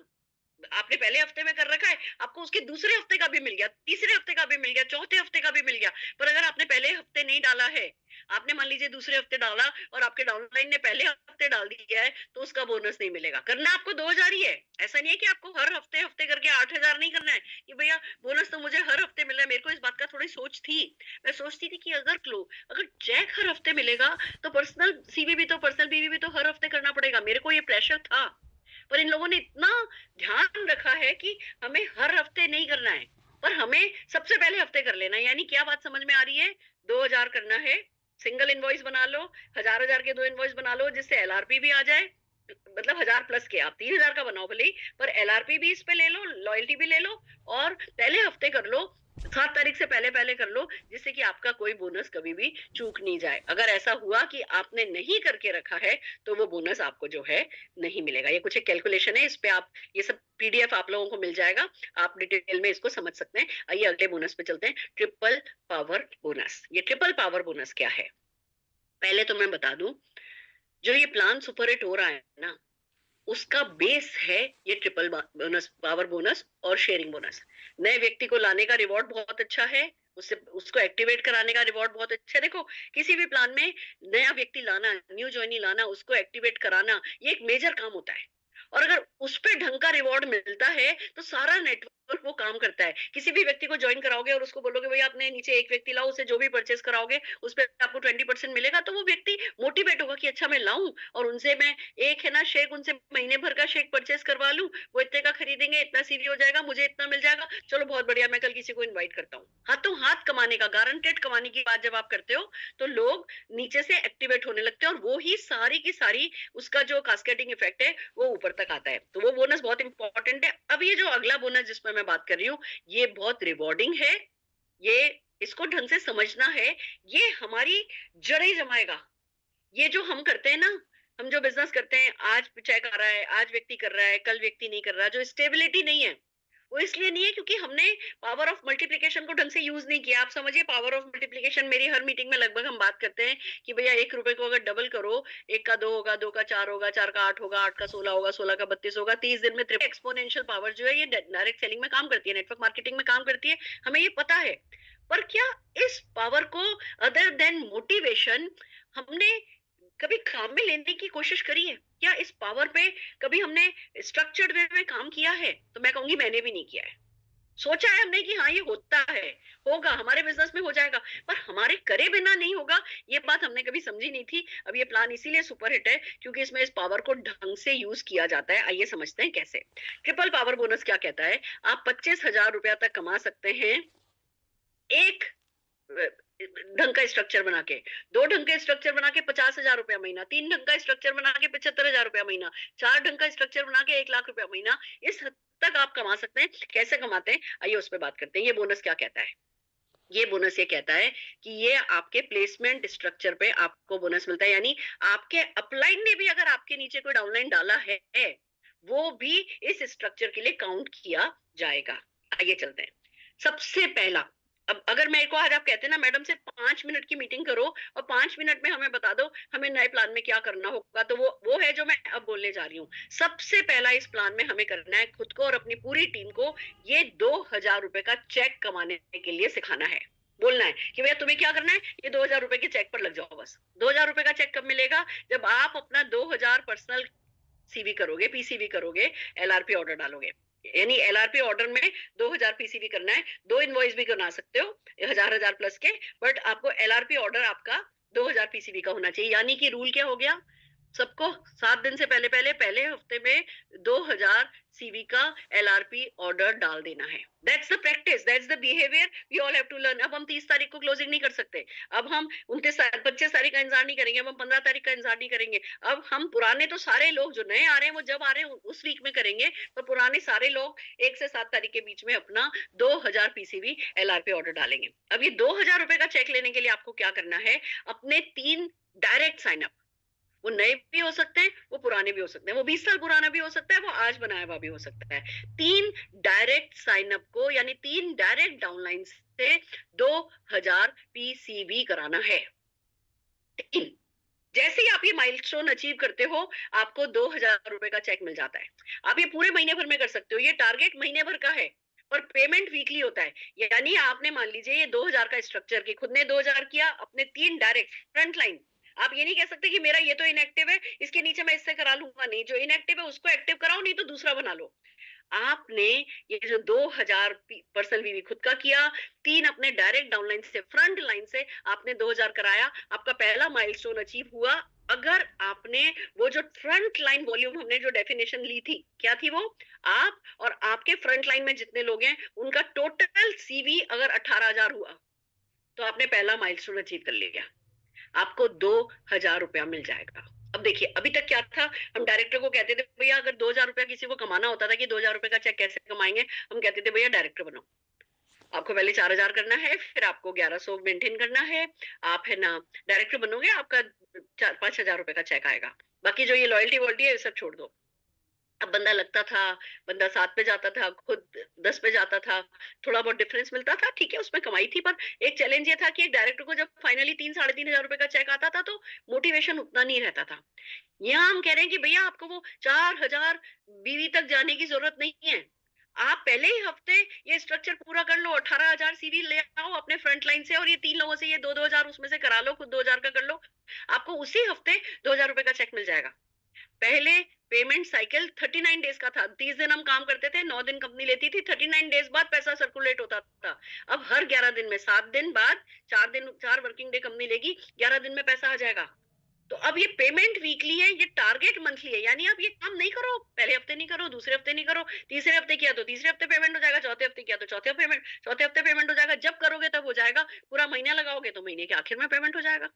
आपने पहले हफ्ते में कर रखा है, आपको उसके दूसरे हफ्ते का भी मिल गया, तीसरे हफ्ते का भी मिल गया, चौथे हफ्ते का भी मिल गया। पर अगर आपने पहले हफ्ते नहीं डाला है, आपने मान लीजिए दूसरे हफ्ते डाला और आपके डाउनलाइन ने पहले हफ्ते डाल दिया है, तो उसका बोनस नहीं मिलेगा। करना आपको 2000 ही है। ऐसा नहीं है कि आपको हर हफ्ते हफ्ते करके 8000 नहीं करना है कि भैया बोनस तो मुझे हर हफ्ते मिल रहा है। मेरे को इस बात का थोड़ी सोच थी, मैं सोचती थी कि अगर चेक हर हफ्ते मिलेगा तो पर्सनल सीवी भी, तो पर्सनल बीवी भी तो हर हफ्ते करना पड़ेगा। मेरे को ये प्रेशर था, पर इन लोगों ने इतना ध्यान रखा है कि हमें हर हफ्ते नहीं करना है, पर हमें सबसे पहले हफ्ते कर लेना है। यानी क्या बात समझ में आ रही है? 2000 करना है, सिंगल इनवॉइस बना लो, 1000 के 2 इनवॉइस बना लो, जिससे एलआरपी भी आ जाए। मतलब 1000 प्लस के, आप 3000 का बनाओ भले ही, पर एलआरपी भी इस पे ले लो, लॉयल्टी भी ले लो, और पहले हफ्ते कर लो, 7 तारीख से पहले पहले कर लो, जिससे कि आपका कोई बोनस कभी भी चूक नहीं जाए। अगर ऐसा हुआ कि आपने नहीं करके रखा है, तो वो बोनस आपको जो है नहीं मिलेगा। ये कुछ एक कैलकुलेशन है, इस पे आप, ये सब पीडीएफ आप लोगों को मिल जाएगा, आप डिटेल में इसको समझ सकते हैं। आइए अगले बोनस पे चलते हैं, ट्रिपल पावर बोनस। ये ट्रिपल पावर बोनस क्या है, पहले तो मैं बता दूं, जो ये प्लान सुपर हिट हो रहा है ना, उसका बेस है ये ट्रिपल बोनस, पावर बोनस और शेयरिंग बोनस। नए व्यक्ति को लाने का रिवॉर्ड बहुत अच्छा है, उससे उसको एक्टिवेट कराने का रिवॉर्ड बहुत अच्छा है। देखो, किसी भी प्लान में नया व्यक्ति लाना, न्यू ज्वाइनी लाना, उसको एक्टिवेट कराना, ये एक मेजर काम होता है। और अगर उस पर ढंग का रिवॉर्ड मिलता है तो सारा नेटवर्क वो काम करता है। किसी भी व्यक्ति को ज्वाइन कराओगे और उसको बोलोगे भैया आपने नीचे एक व्यक्ति लाओ, उसे जो भी परचेस कराओगे उस पर आपको 20% मिलेगा, तो वो व्यक्ति मोटिवेट होगा कि अच्छा मैं लाऊं, और उनसे मैं एक है ना शेक, उनसे महीने भर का शेक परचेस करवा लूं, वो इतने का खरीदेंगे, इतना सीवी हो जाएगा, मुझे इतना मिल जाएगा, चलो बहुत बढ़िया, मैं कल किसी को इन्वाइट करता हूँ। हाथों हाथ कमाने का, गारंटेड कमाने की बात जब आप करते हो, तो लोग नीचे से एक्टिवेट होने लगते हैं, और वो ही सारी की सारी उसका जो कास्केडिंग इफेक्ट है वो ऊपर तक आता है। तो वो बोनस बहुत इंपॉर्टेंट है। अब ये जो अगला बोनस जिसमें मैं बात कर रही हूँ, ये बहुत रिवॉर्डिंग है, ये, इसको ढंग से समझना है, ये हमारी जड़ें जमाएगा। ये जो हम करते हैं ना, हम जो बिजनेस करते हैं, आज चेक आ रहा है, आज व्यक्ति कर रहा है, कल व्यक्ति नहीं कर रहा, जो स्टेबिलिटी नहीं है, वो इसलिए नहीं है क्योंकि हमने पावर ऑफ मल्टीप्लिकेशन को ढंग से यूज नहीं किया। आप समझिए, पावर ऑफ मल्टीप्लिकेशन, मेरी हर मीटिंग में लगभग हम बात करते हैं कि भैया 1 रुपए को अगर डबल करो, 1 का 2 होगा, 2 का 4 होगा, 4 का 8 होगा, 8 का 16 होगा, 16 का 32 होगा, 30 दिन में ट्रिपल। एक्सपोनेंशियल पावर जो है ये डायरेक्ट सेलिंग में काम करती है, नेटवर्क मार्केटिंग में काम करती है, हमें ये पता है। पर क्या इस पावर को, अदर देन मोटिवेशन, हमने कभी काम में लेने की कोशिश करी है? क्या इस पावर पे कभी हमने स्ट्रक्चर्ड वे में काम किया है? तो मैं कहूंगी मैंने भी नहीं किया है। सोचा है हमने कि हाँ ये होता है, होगा हमारे बिजनेस में हो जाएगा, पर हमारे करे बिना नहीं होगा, ये बात हमने कभी समझी नहीं थी। अब ये प्लान इसीलिए सुपर हिट है क्योंकि इसमें इस पावर को ढंग से यूज किया जाता है। आइए समझते हैं कैसे। ट्रिपल पावर बोनस क्या कहता है? आप 25,000 रुपया तक कमा सकते हैं एक ढंग का स्ट्रक्चर बना के, 2 ढंग के स्ट्रक्चर बना के 50,000 रुपया महीना, 3 ढंग का स्ट्रक्चर बना के 75,000 रुपया महीना, 4 ढंग का स्ट्रक्चर बना के 1 लाख रुपया महीना, इस हद तक आप कमा सकते हैं। कैसे कमाते हैं आइए उस पर बात करते हैं। ये बोनस क्या कहता है? ये बोनस ये कहता है कि ये आपके प्लेसमेंट स्ट्रक्चर पे आपको बोनस मिलता है, यानी आपके अपलाइन ने भी अगर आपके नीचे कोई डाउनलाइन डाला है वो भी इस स्ट्रक्चर के लिए काउंट किया जाएगा। आइए चलते हैं। सबसे पहला, अब अगर मेरे को आज आप कहते हैं ना मैडम से 5 मिनट की मीटिंग करो और 5 मिनट में हमें बता दो हमें नए प्लान में क्या करना होगा, तो वो है जो मैं अब बोलने जा रही हूँ। सबसे पहला इस प्लान में हमें करना है खुद को और अपनी पूरी टीम को ये 2,000 रुपए का चेक कमाने के लिए सिखाना है। बोलना है कि भैया तुम्हें क्या करना है, ये 2,000 रुपए के चेक पर लग जाओ बस। 2,000 रुपए का चेक कब मिलेगा? जब आप अपना 2,000 पर्सनल सीवी करोगे, पीसीवी करोगे, एलआरपी ऑर्डर डालोगे। यानी एलआरपी ऑर्डर में 2,000 पीसीवी करना है, 2 इनवॉइस भी बना सकते हो 1,000 प्लस के, बट आपको एलआरपी ऑर्डर आपका 2,000 पीसीवी का होना चाहिए। यानी कि रूल क्या हो गया? सबको 7 दिन से पहले हफ्ते में 2,000 सीवी का एलआरपी ऑर्डर डाल देना है। That's the practice, that's the behaviour we all have to learn. अब हम 30 तारीख को क्लोजिंग नहीं कर सकते, अब हम 25 तारीख का इंतजार नहीं करेंगे, अब हम 15 तारीख का इंतजार नहीं करेंगे। अब हम पुराने तो सारे लोग जो नए आ रहे हैं वो जब आ रहे हैं उस वीक में करेंगे, तो पुराने सारे लोग 1 से 7 तारीख के बीच में अपना 2,000 पीसीवी एलआरपी ऑर्डर डालेंगे। अब ये 2,000 रुपए का चेक लेने के लिए आपको क्या करना है? अपने 3 डायरेक्ट साइन अप, वो नए भी हो सकते हैं, वो पुराने भी हो सकते हैं, वो 20 साल पुराना भी हो सकता है, वो आज बनाया हुआ भी हो सकता है। 3 डायरेक्ट साइन अप को यानी 3 डायरेक्ट डाउनलाइन से 2,000 पीसीवी कराना है। 3 जैसे ही आप ये माइलस्टोन अचीव करते हो आपको 2,000 रुपए का चेक मिल जाता है। आप ये पूरे महीने भर में कर सकते हो, ये टारगेट महीने भर का है और पेमेंट वीकली होता है। यानी आपने मान लीजिए ये 2,000 का स्ट्रक्चर की खुद ने 2,000 किया, अपने 3 डायरेक्ट फ्रंट लाइन। आप ये नहीं कह सकते कि मेरा ये तो इनएक्टिव है इसके नीचे मैं इससे करा लूंगा, नहीं, जो इनएक्टिव है उसको एक्टिव कराओ, नहीं तो दूसरा बना लो। आपने ये जो 2,000 पर्सनल वीवी खुद का किया, 3 अपने डायरेक्ट डाउनलाइन से फ्रंट लाइन से आपने 2,000 कराया, आपका पहला माइलस्टोन अचीव हुआ। अगर आपने वो जो फ्रंट लाइन वॉल्यूम हमने जो डेफिनेशन ली थी, क्या थी वो? आप और आपके फ्रंट लाइन में जितने लोग हैं उनका टोटल सीवी अगर 18,000 हुआ तो आपने पहला माइलस्टोन अचीव कर लिया, आपको 2,000 रुपया मिल जाएगा। अब देखिए अभी तक क्या था, हम डायरेक्टर को कहते थे भैया अगर 2,000 रुपया किसी को कमाना होता था कि 2,000 रुपए का चेक कैसे कमाएंगे, हम कहते थे भैया डायरेक्टर बनो, आपको पहले 4,000 करना है, फिर आपको 1,100 मेंटेन करना है, आप है ना डायरेक्टर बनोगे, आपका 4-5,000 रुपए का चेक आएगा, बाकी जो ये लॉयल्टी वॉल्टी है ये सब छोड़ दो। अब बंदा लगता था, बंदा 7 पे जाता था, खुद 10 पे जाता था, थोड़ा बहुत डिफरेंस मिलता था, ठीक है उसमें कमाई थी, पर एक चैलेंज ये था कि एक डायरेक्टर को जब फाइनली 3-3,500 रुपए का चेक आता था तो मोटिवेशन उतना नहीं रहता था। यहाँ हम कह रहे हैं कि भैया आपको वो 4,000 बीवी तक जाने की जरूरत नहीं है, आप पहले ही हफ्ते ये स्ट्रक्चर पूरा कर लो, 18,000 सीवी ले आओ अपने फ्रंट लाइन से और ये 3 लोगों से ये 2-2,000 उसमें से करा लो, खुद 2,000 का कर लो, आपको उसी हफ्ते 2,000 रुपए का चेक मिल जाएगा। पहले पेमेंट साइकिल 39 डेज का था, 30 दिन हम काम करते थे, 9 दिन कंपनी लेती थी, 39 डेज बाद पैसा सर्कुलेट होता था। अब हर 11 दिन में 7 दिन बाद 4 वर्किंग डे कंपनी लेगी, 11 दिन में पैसा आ जाएगा। तो अब ये पेमेंट वीकली है, ये टारगेट मंथली है, यानी आप ये काम नहीं करो, पहले हफ्ते नहीं करो, दूसरे हफ्ते नहीं करो, तीसरे हफ्ते किया तो तीसरे हफ्ते पेमेंट हो जाएगा, चौथे हफ्ते किया तो चौथे हफ्ते पेमेंट हो जाएगा, जब करोगे तब हो जाएगा, पूरा महीना लगाओगे तो महीने के आखिर में पेमेंट हो जाएगा।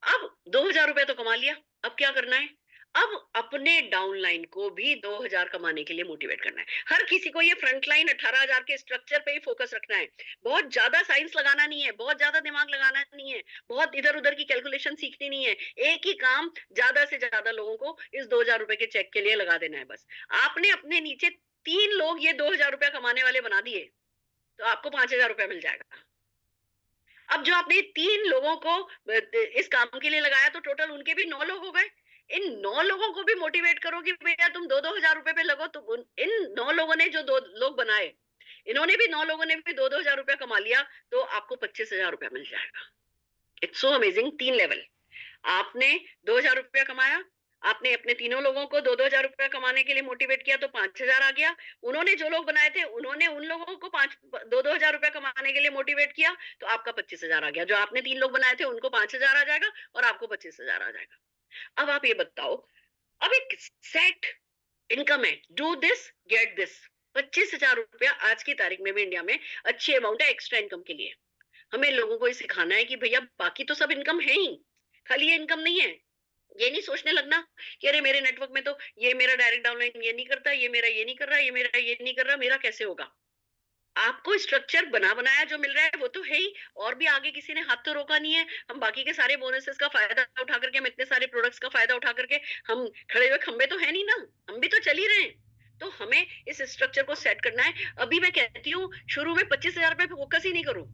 अब 2,000 रुपए तो कमा लिया, अब क्या करना है? अब अपने डाउनलाइन को भी 2,000 कमाने के लिए मोटिवेट करना है। हर किसी को ये फ्रंटलाइन 18,000 के स्ट्रक्चर पे ही फोकस रखना है, बहुत ज्यादा साइंस लगाना नहीं है, बहुत ज्यादा दिमाग लगाना नहीं है, बहुत इधर उधर की कैलकुलेशन सीखनी नहीं है, एक ही काम ज्यादा से ज्यादा लोगों को इस 2,000 रुपए के चेक के लिए लगा देना है बस। आपने अपने नीचे 3 लोग ये 2,000 रुपया कमाने वाले बना दिए तो आपको 5,000 रुपया मिल जाएगा। अब जो आपने 3 लोगों को इस काम के लिए लगाया तो टोटल उनके भी 9 लोग हो गए। इन 9 लोगों को भी मोटिवेट करो कि भैया तुम 2-2 हजार रुपए पे लगो, तो इन 9 लोगों ने जो 2 लोग बनाए, इन्होंने भी 9 लोगों ने भी 2-2 हजार रुपया कमा लिया तो आपको 25,000 रुपया मिल जाएगा। It's so amazing. 3 लेवल, आपने 2,000 रुपया कमाया, आपने अपने तीनों लोगों को 2-2 हजार रुपया कमाने के लिए मोटिवेट किया तो 5,000 आ गया, उन्होंने जो लोग बनाए थे उन्होंने उन लोगों को 2-2 हजार रुपया कमाने के लिए मोटिवेट किया तो आपका 25,000 आ गया। जो आपने 3 लोग बनाए थे उनको 5,000 आ जाएगा और आपको 25,000 आ जाएगा। अब आप ये बताओ, अब एक सेट इनकम है, डू दिस गेट दिस। 25,000 रुपया आज की तारीख में भी इंडिया में अच्छी अमाउंट है एक्स्ट्रा इनकम के लिए। हमें लोगों को ये सिखाना है कि भैया बाकी तो सब इनकम है ही, खाली ये इनकम नहीं है। ये नहीं सोचने लगना कि अरे मेरे नेटवर्क में तो ये मेरा डायरेक्ट डाउनलाइन ये नहीं करता, ये मेरा ये नहीं कर रहा, ये मेरा ये नहीं कर रहा, मेरा कैसे होगा? आपको स्ट्रक्चर बना बनाया जो मिल रहा है वो तो है ही, और भी आगे किसी ने हाथ तो रोका नहीं है। हम बाकी के सारे बोनसेस का फायदा उठा करके, हम इतने सारे प्रोडक्ट्स का फायदा उठा करके हम खड़े हुए खंबे तो है नहीं ना, हम भी तो चल ही रहे हैं। तो हमें इस स्ट्रक्चर को सेट करना है। अभी मैं कहती हूँ शुरू में 25,000 पे फोकस ही नहीं करूं।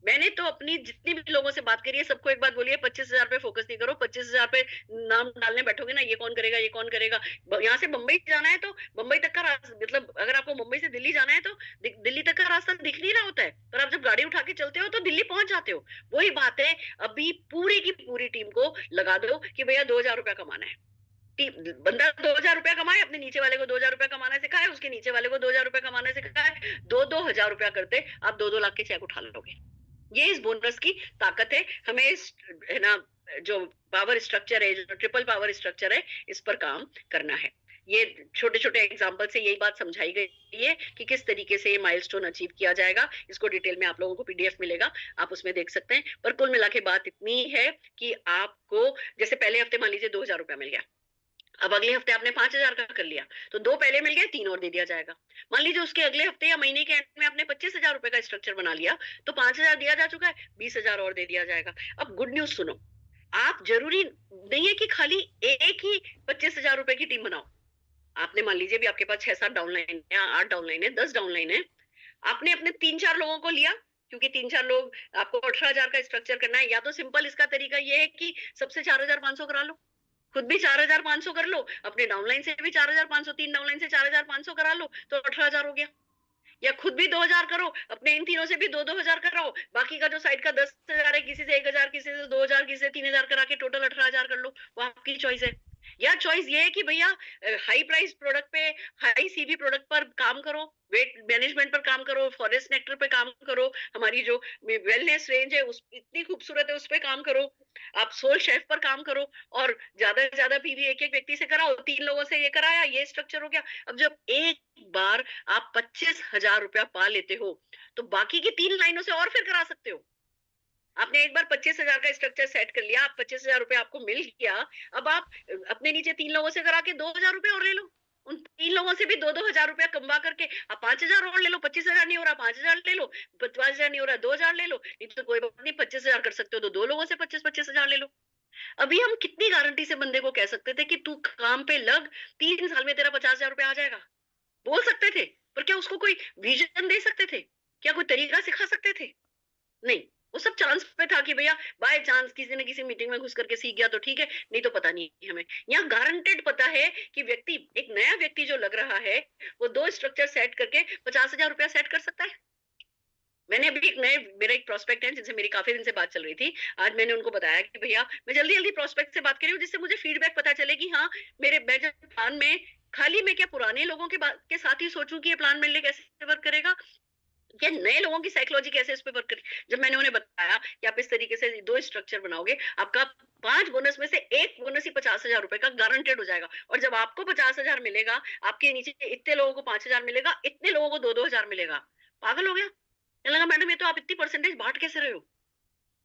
मैंने तो अपनी जितनी भी लोगों से बात करी है सबको एक बात बोली है, 25,000 पे फोकस नहीं करो। 25,000 पे नाम डालने बैठोगे ना, ये कौन करेगा, ये कौन करेगा। यहाँ से बंबई जाना है तो बंबई तक का रास्ता, मतलब अगर आपको मुंबई से दिल्ली जाना है तो दिल्ली तक का रास्ता दिख नहीं रहा होता है, पर आप जब गाड़ी उठा के चलते हो तो दिल्ली पहुंच जाते हो। वही बात है, अभी पूरी की पूरी टीम को लगा दो कि भैया 2,000 रुपया कमाना है। बंदा 2,000 रुपया कमाए, अपने नीचे वाले को 2,000 रुपया कमाना सिखाए, उसके नीचे वाले को 2,000 रुपया कमाना सिखाए, 2-2 हजार रुपया करते आप 2-2 लाख के चेक उठा लोगे। ये इस बोनस की ताकत है। हमें इस, है ना, जो पावर स्ट्रक्चर है, जो ट्रिपल पावर स्ट्रक्चर है, इस पर काम करना है। ये छोटे छोटे एग्जाम्पल से यही बात समझाई गई है कि किस तरीके से ये माइलस्टोन अचीव किया जाएगा। इसको डिटेल में आप लोगों को पीडीएफ मिलेगा, आप उसमें देख सकते हैं। पर कुल मिला के बात इतनी है कि आपको, जैसे पहले हफ्ते मान लीजिए 2,000 रुपया मिल गया, अब अगले हफ्ते आपने 5,000 का कर लिया, तो 2 पहले मिल गए, 3 और दे दिया जाएगा। मान लीजिए उसके अगले हफ्ते या महीने के एंड में आपने 25,000 रुपए का स्ट्रक्चर बना लिया, तो 5,000 दिया जा चुका है, 20,000 और दे दिया जाएगा। अब गुड न्यूज सुनो, आप जरूरी नहीं है कि खाली एक ही 25,000 रुपए की टीम बनाओ। आपने मान लीजिए भी आपके पास 6-7 डाउनलाइन है, 8 डाउनलाइन है, 10 डाउनलाइन है, आपने अपने 3-4 लोगों को लिया, क्योंकि 3-4 लोग आपको 18,000 का स्ट्रक्चर करना है। या तो सिंपल इसका तरीका ये है कि सबसे 4,500 करा लो, खुद भी 4,500 कर लो, अपने डाउनलाइन से भी 4,500, 3 डाउनलाइन से 4,500 करा लो, तो 18,000 हो गया। या खुद भी 2,000 करो, अपने इन तीनों से भी 2-2 हजार कराओ, बाकी का जो साइड का 10,000 है, किसी से 1,000, किसी से 2,000, किसी से 3,000 करा के टोटल 18,000 कर लो। वो आपकी चॉइस है। या चॉइस ये है कि भैया हाई प्राइस प्रोडक्ट पे, हाई सीवी प्रोडक्ट पर काम करो, वेट मैनेजमेंट पर काम करो, फॉरेस्ट नेक्टर पे काम करो, हमारी जो वेलनेस रेंज है उस इतनी खूबसूरत है उस पर काम करो, आप सोल शेफ पर काम करो, और ज्यादा से ज्यादा पीवी एक एक व्यक्ति से कराओ। 3 लोगों से ये कराया, ये स्ट्रक्चर हो गया। अब जब एक बार आप 25,000 रुपया पा लेते हो, तो बाकी की 3 लाइनों से और फिर करा सकते हो। आपने एक बार 25,000 का स्ट्रक्चर सेट कर लिया, आप 25,000 रुपया आपको मिल गया। अब आप अपने नीचे 3 लोगों से करा के 2,000 रुपया और ले लो, उन 3 लोगों से भी 2-2 हजार रुपया कमा करके आप 5,000 और ले लो। 25,000 नहीं हो रहा, 5,000 ले लो। 5,000 नहीं हो रहा, 2,000 ले लो। नहीं तो कोई बात नहीं, 25,000 कर सकते हो तो 2 लोगों से 25-25,000 ले लो। अभी हम कितनी गारंटी से बंदे को कह सकते थे कि तू काम पे लग, 3 साल में तेरा 50,000 रुपया आ जाएगा, बोल सकते थे। पर क्या उसको कोई विजन दे सकते थे? क्या कोई तरीका सिखा सकते थे? नहीं। वो सब चांस पे था कि भैया बाय चांस किसी न किसी मीटिंग में घुस करके सीख गया तो ठीक है, नहीं तो पता नहीं हमें। यहाँ गारंटेड पता है कि व्यक्ति, एक नया व्यक्ति जो लग रहा है, वो 2 स्ट्रक्चर सेट करके 50,000 रुपया सेट कर सकता है। मैंने अभी एक नए, मेरा एक प्रोस्पेक्ट है जिनसे मेरी काफी दिन से बात चल रही थी, आज मैंने उनको बताया कि भैया मैं जल्दी जल्दी प्रोस्पेक्ट से बात कर रही हूँ, जिससे मुझे फीडबैक पता चले कि हाँ, मेरे मैं जब प्लान में, खाली मैं क्या पुराने लोगों के साथ ही सोचूं कि ये प्लान मेरे लिए कैसे वर्क करेगा, या नए लोगों की साइकोलॉजी कैसे इस पे वर्क करे। जब मैंने उन्हें बताया कि आप इस तरीके से 2 स्ट्रक्चर बनाओगे, आपका 5 बोनस में से एक बोनस ही 50,000 रुपए का गारंटेड हो जाएगा, और जब आपको 50,000 मिलेगा, आपके नीचे इतने लोगों को 5,000 मिलेगा, इतने लोगों को 2-2 हजार मिलेगा। पागल हो गया? लगा मैडम ये तो आप इतनी परसेंटेज बांट कैसे रहे हो?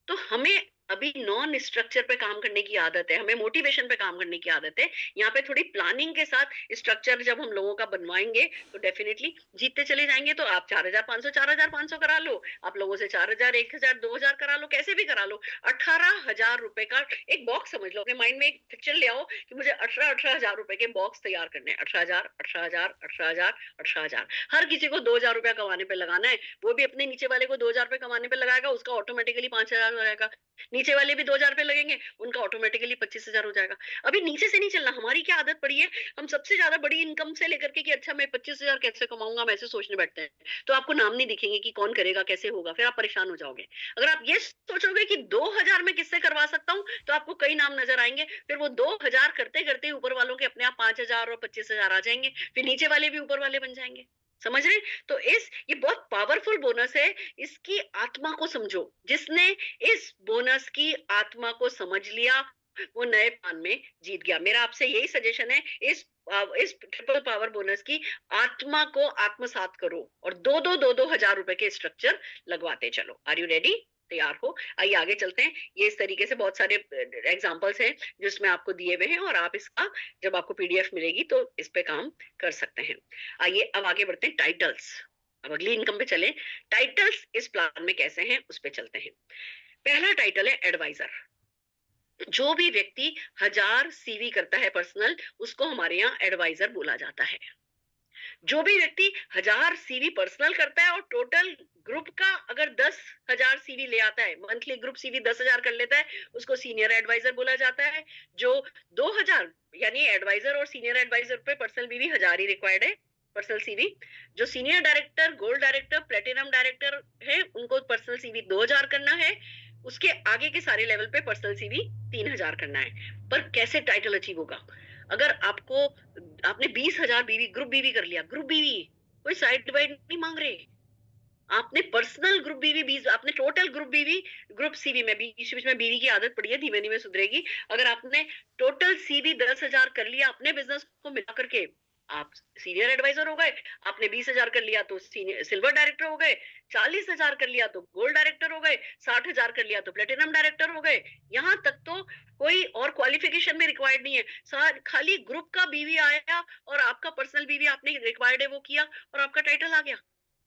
तो हमें अभी नॉन स्ट्रक्चर पे काम करने की आदत है, हमें मोटिवेशन पे काम करने की आदत है। यहाँ पे थोड़ी प्लानिंग के साथ स्ट्रक्चर जब हम लोगों का बनवाएंगे तो डेफिनेटली जीतते चले जाएंगे। तो आप 4,500 करा लो, आप लोगों से 4,000, 1,000, 2,000 करा लो, कैसे भी करा लो। 18,000 रुपए का एक बॉक्स समझ लो, अपने माइंड में एक पिक्चर ले आओ कि मुझे 18,000 रुपए के बॉक्स तैयार करने हैं। 18,000, 18,000, 18,000, 18,000, हर किसी को 2,000 रुपया कमाने पे लगाना है। वो भी अपने नीचे वाले को 2,000 रुपए कमाने पे लगाएगा, उसका ऑटोमेटिकली 5,000 हो जाएगा। नीचे वाले भी 2,000 रुपए लगेंगे, उनका ऑटोमेटिकली 25,000 हो जाएगा। अभी नीचे से नहीं चलना। हमारी क्या आदत पड़ी है, हम सबसे ज्यादा बड़ी इनकम से लेकर के कि अच्छा मैं 25,000 कैसे कमाऊंगा, हम ऐसे सोचने बैठते हैं। तो आपको नाम नहीं दिखेंगे कि कौन करेगा, कैसे होगा, फिर आप परेशान हो जाओगे। अगर आप ये सोचोगे कि 2,000 में किससे करवा सकता हूँ, तो आपको कई नाम नजर आएंगे। फिर वो 2,000 करते करते ऊपर वालों के अपने आप 5,000 और 25,000 आ जाएंगे, फिर नीचे वाले भी ऊपर वाले बन जाएंगे। समझ रहे हैं? तो ये बहुत पावरफुल बोनस है। इसकी आत्मा को समझो। जिसने इस बोनस की आत्मा को समझ लिया, वो नए प्लान में जीत गया। मेरा आपसे यही सजेशन है, इस ट्रिपल पावर बोनस की आत्मा को आत्मसात करो और 2-2 हजार रुपए के स्ट्रक्चर लगवाते चलो। Are you ready? तैयार हो। आइए आगे चलते हैं। ये इस तरीके से बहुत सारे एग्जांपल्स हैं जो इसमें आपको दिए हुए हैं, और आप इसका जब आपको पीडीएफ मिलेगी तो इस पे काम कर सकते हैं। आइए अब आगे बढ़ते हैं, टाइटल्स। अब अगली इनकम पे चले। टाइटल्स इस प्लान में कैसे हैं उस पे चलते हैं। पहला टाइटल है एडवाइजर। जो भी व्यक्ति 1000 सीवी करता है पर्सनल, उसको हमारे यहाँ एडवाइजर बोला जाता है। जो भी व्यक्ति 1000 सीवी पर्सनल करता है और टोटल ग्रुप का अगर 10,000 सीवी ले आता है, मंथली ग्रुप सीवी 10,000 कर लेता है, उसको सीनियर एडवाइजर बोला जाता है। जो 2000, यानी एडवाइजर और सीनियर एडवाइजर पे पर्सनल बीवी 1000 ही रिक्वायर्ड है पर्सनल सीवी। जो senior director, gold director, platinum director है, उनको पर्सनल सीवी 2000 करना है। उसके आगे के सारे लेवल पे पर्सनल सीवी 3000 करना है। पर कैसे टाइटल अचीव होगा? अगर आपको, आपने 20,000 बीवी, ग्रुप बीवी कर लिया, ग्रुप बीवी, कोई साइड वाइड नहीं मांग रहे, आपने पर्सनल ग्रुप बीवी 20, आपने टोटल ग्रुप बीवी, ग्रुप सीवी में बीच बीच में बीवी की आदत पड़ी है, धीमे धीमे सुधरेगी। अगर आपने टोटल सीवी 10,000 कर लिया अपने बिजनेस को मिला करके, आप सीनियर एडवाइजर हो गए। आपने 20,000 कर लिया तो सीनियर सिल्वर डायरेक्टर हो गए। 40,000 कर लिया तो गोल्ड डायरेक्टर हो गए। 60,000 कर लिया तो प्लेटिनम डायरेक्टर हो गए। यहाँ तक तो कोई और क्वालिफिकेशन में रिक्वायर्ड नहीं है, खाली ग्रुप का बीवी आया और आपका पर्सनल बीवी आपने रिक्वायर्ड है वो किया और आपका टाइटल आ गया।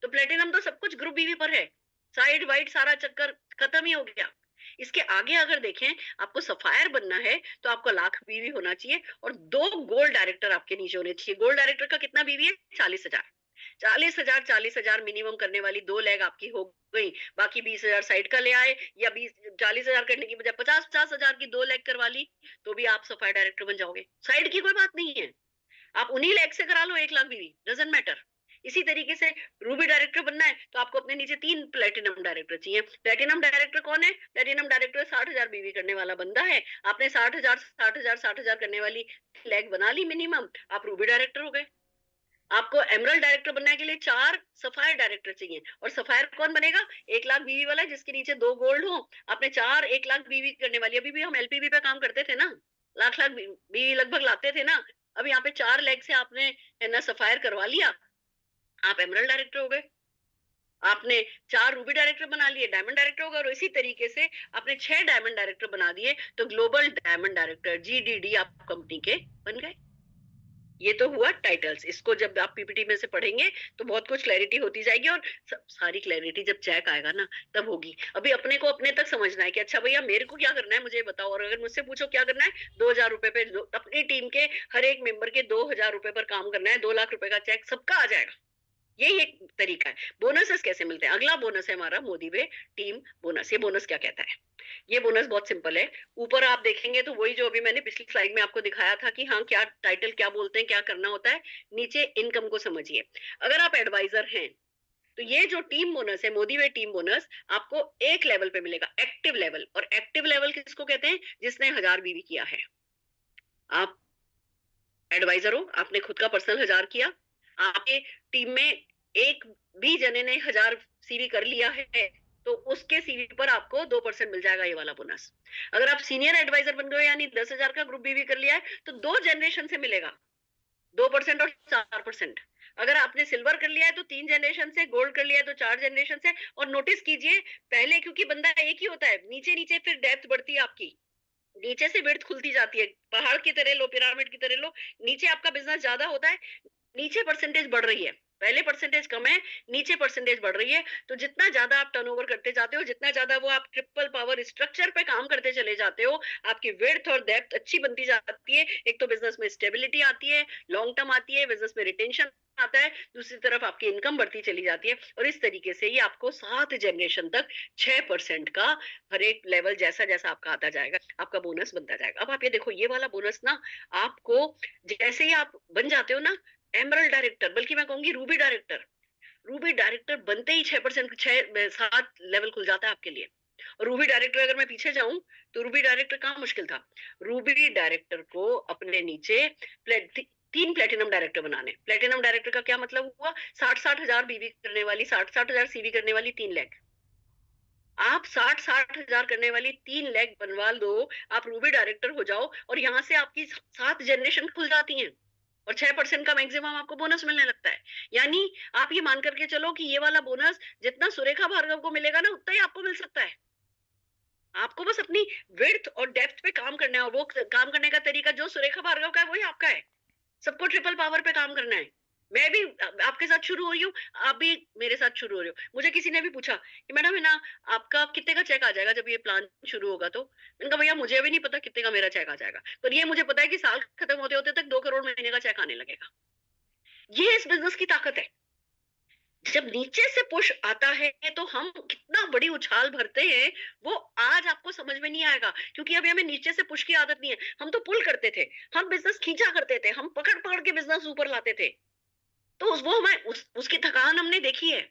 तो प्लेटिनम तो सब कुछ ग्रुप बीवी पर है, साइड वाइड सारा चक्कर खत्म ही हो गया। इसके आगे अगर देखें, आपको सफायर बनना है तो आपको लाख बीवी होना चाहिए और 2 गोल्ड डायरेक्टर आपके नीचे होने चाहिए। गोल्ड डायरेक्टर का कितना बीवी है? 40,000। 40,000, 40,000 मिनिमम करने वाली 2 लेग आपकी हो गई। बाकी 20,000 साइड का ले आए, या 40,000 करने की बजाय 50,000 की 2 लेग करवा ली, तो भी आप सफायर डायरेक्टर बन जाओगे। साइड की कोई बात नहीं है, आप उन्हीं लेग से करा लो 1 लाख बीवी, डजेंट मैटर। इसी तरीके से रूबी डायरेक्टर बनना है तो आपको अपने नीचे 3 प्लेटिनम डायरेक्टर चाहिए। प्लेटिनम डायरेक्टर कौन है? प्लेटिनम डायरेक्टर 60,000 बीवी करने वाला बंदा है। आपने 60,000 60,000 60,000 करने वाली लेग बना ली मिनिमम, आप रूबी डायरेक्टर हो गए। आपको एमरल्ड डायरेक्टर बनने के लिए 4 सफायर डायरेक्टर चाहिए। और सफायर कौन बनेगा? 1 लाख बीवी वाला जिसके नीचे 2 गोल्ड हो। आपने 4 1 लाख बीवी करने वाली, अभी भी हम एलपीवी पे काम करते थे ना, लाख लाख बीवी लगभग लाते थे ना। अब यहाँ पे 4 लेग से आपने है ना सफायर करवा लिया, आप एमरल्ड डायरेक्टर हो गए। आपने 4 रूबी डायरेक्टर बना लिए, डायमंड डायरेक्टर हो गए। और इसी तरीके से आपने 6 डायमंड डायरेक्टर बना दिए तो ग्लोबल डायमंड डायरेक्टर, जीडीडी, आप कंपनी के बन गए। ये तो हुआ टाइटल्स। इसको जब आप पीपीटी में से पढ़ेंगे तो बहुत कुछ क्लैरिटी होती जाएगी, और सारी क्लैरिटी जब चेक आएगा ना तब होगी। अभी अपने को अपने तक समझना है कि अच्छा भैया मेरे को क्या करना है मुझे बताओ। और अगर मुझसे पूछो क्या करना है, 2,000 रुपए पे अपनी टीम के हर एक मेंबर के 2,000 रुपए पर काम करना है, 2 लाख रुपए का चेक सबका आ जाएगा। यही एक तरीका है। बोनसेस कैसे मिलते हैं? अगला बोनस है हमारा मोदी वे टीम बोनस। ये बोनस क्या कहता है? ये बोनस बहुत सिंपल है। ऊपर आप देखेंगे तो वही जो अभी मैंने पिछली स्लाइड में आपको दिखाया था कि हाँ क्या टाइटल क्या बोलते हैं, क्या करना होता है। नीचे इनकम को समझिए। अगर आप एडवाइजर हैं तो ये जो टीम बोनस है, मोदी वे टीम बोनस, आपको एक लेवल पे मिलेगा, एक्टिव लेवल। और एक्टिव लेवल किसको कहते हैं? जिसने 1000 बीवी किया है। आप एडवाइजर हो, आपने खुद का पर्सनल 1000 किया, आपके टीम में एक भी जने ने 1000 सीवी कर लिया है तो उसके सीवी पर आपको 2% मिल जाएगा, ये वाला बोनस। अगर आप सीनियर एडवाइजर बन गए यानी 10,000 का ग्रुप बीवी कर लिया है तो 2 जनरेशन से मिलेगा, 2% और 4%। अगर आपने सिल्वर कर लिया है तो 3 जनरेशन से, गोल्ड कर लिया है तो 4 जनरेशन से। और नोटिस कीजिए, पहले क्योंकि बंदा एक ही होता है, नीचे नीचे फिर डेप्थ बढ़ती है आपकी, नीचे से विड्थ खुलती जाती है, पहाड़ की तरह लो, पिरामिड की तरह लो। नीचे आपका बिजनेस ज्यादा होता है, नीचे परसेंटेज बढ़ रही है, पहले परसेंटेज कम है, नीचे परसेंटेज बढ़ रही है। तो जितना ज्यादा आप टर्नओवर करते जाते हो, जितना ज्यादा वो आप ट्रिपल पावर स्ट्रक्चर पे काम करते चले जाते हो, आपकी विड्थ और डेप्थ अच्छी बनती जाती है। एक तो बिजनेस में स्टेबिलिटी आती है, लॉन्ग टर्म आती है, बिजनेस में रिटेंशन आता है, दूसरी तरफ आपकी इनकम बढ़ती चली जाती है। और इस तरीके से ही आपको 7 जनरेशन तक 6% का हर एक लेवल जैसा जैसा आपका आता जाएगा, आपका बोनस बनता जाएगा। अब आप ये देखो, ये वाला बोनस ना आपको जैसे ही आप बन जाते हो ना एमरल्ड डायरेक्टर, बल्कि मैं कहूंगी रूबी डायरेक्टर, रूबी डायरेक्टर बनते ही 6% 7 लेवल खुल जाता है आपके लिए। और रूबी डायरेक्टर अगर मैं पीछे जाऊं तो रूबी डायरेक्टर कहाँ मुश्किल था? रूबी डायरेक्टर को अपने नीचे 3 प्लेटिनम डायरेक्टर बनाने। प्लेटिनम डायरेक्टर का क्या मतलब हुआ? 60,000 बीवी करने वाली, 60,000 सीवी करने वाली 3 लेग। आप 60,000 करने वाली 3 लेग बनवा लो, आप रूबी डायरेक्टर हो जाओ और यहाँ से आपकी 7 जनरेशन खुल जाती हैं और 6% का मैक्सिमम आपको बोनस मिलने लगता है। यानी आप ये मान करके चलो कि ये वाला बोनस जितना सुरेखा भार्गव को मिलेगा ना उतना ही आपको मिल सकता है। आपको बस अपनी विड्थ और डेप्थ पे काम करना है, और वो काम करने का तरीका जो सुरेखा भार्गव का है वही आपका है। सबको ट्रिपल पावर पे काम करना है। मैं भी आपके साथ शुरू हो रही हूँ, आप भी मेरे साथ शुरू हो रहे हो। मुझे किसी ने भी पूछा कि मैडम है ना, आपका कितने का चेक आ जाएगा जब ये प्लान शुरू होगा? तो मैंने कहा भैया मुझे भी नहीं पता कितने का मेरा चेक आ जाएगा, पर ये मुझे पता है कि साल खत्म होते होते तक 2 करोड़ महीने का चेक आने लगेगा। ये इस बिजनेस की ताकत है। जब नीचे से पुश आता है तो हम कितना बड़ी उछाल भरते हैं, वो आज आपको समझ में नहीं आएगा, क्योंकि अभी हमें नीचे से पुश की आदत नहीं है। हम तो पुल करते थे, हम बिजनेस खींचा करते थे, हम पकड़ पकड़ के बिजनेस ऊपर लाते थे। तो वो हमें उसकी थकान हमने देखी है।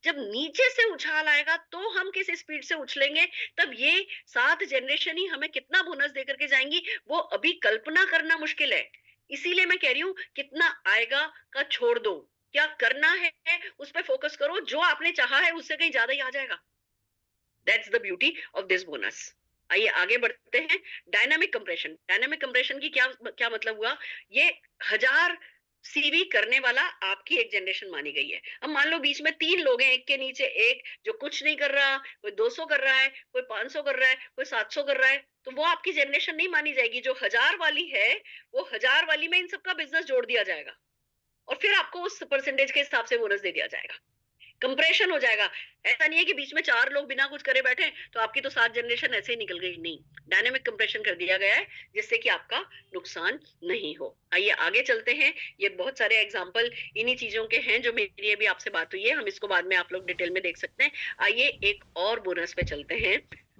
जब नीचे से उछाल आएगा तो हम किस स्पीड से उछलेंगे, तब ये 7 जनरेशन ही हमें कितना बोनस दे करके जाएंगी, वो अभी कल्पना करना मुश्किल है। इसीलिए मैं कह रही हूँ, कितना आएगा का छोड़ दो, क्या करना है उस पर फोकस करो। जो आपने चाहा है उससे कहीं ज्यादा ही आ जाएगा। That's the beauty of this bonus. आइए आगे बढ़ते हैं। Dynamic compression. डायनामिक कंप्रेशन की क्या क्या मतलब हुआ? ये 1000 सीवी करने वाला आपकी एक जनरेशन मानी गई है। अब मान लो बीच में 3 लोग हैं, एक के नीचे एक, जो कुछ नहीं कर रहा, कोई 200 कर रहा है, कोई 500 कर रहा है, कोई 700 कर रहा है, तो वो आपकी जनरेशन नहीं मानी जाएगी। जो 1000 वाली है, वो 1000 वाली में इन सबका बिजनेस जोड़ दिया जाएगा, और फिर आपको उस परसेंटेज के हिसाब से बोनस दे दिया जाएगा। कंप्रेशन हो जाएगा। ऐसा नहीं है कि बीच में 4 लोग बिना कुछ करे बैठे तो आपकी तो 7 जनरेशन ऐसे ही निकल गई, नहीं। डायनेमिक कंप्रेशन कर दिया गया है जिससे कि आपका नुकसान नहीं हो। आइए आगे चलते हैं। ये बहुत सारे एग्जांपल इन्हीं चीजों के हैं जो मेरी अभी आपसे बात हुई है, हम इसको बाद में आप लोग डिटेल में देख सकते हैं। आइए एक और बोनस पे चलते हैं।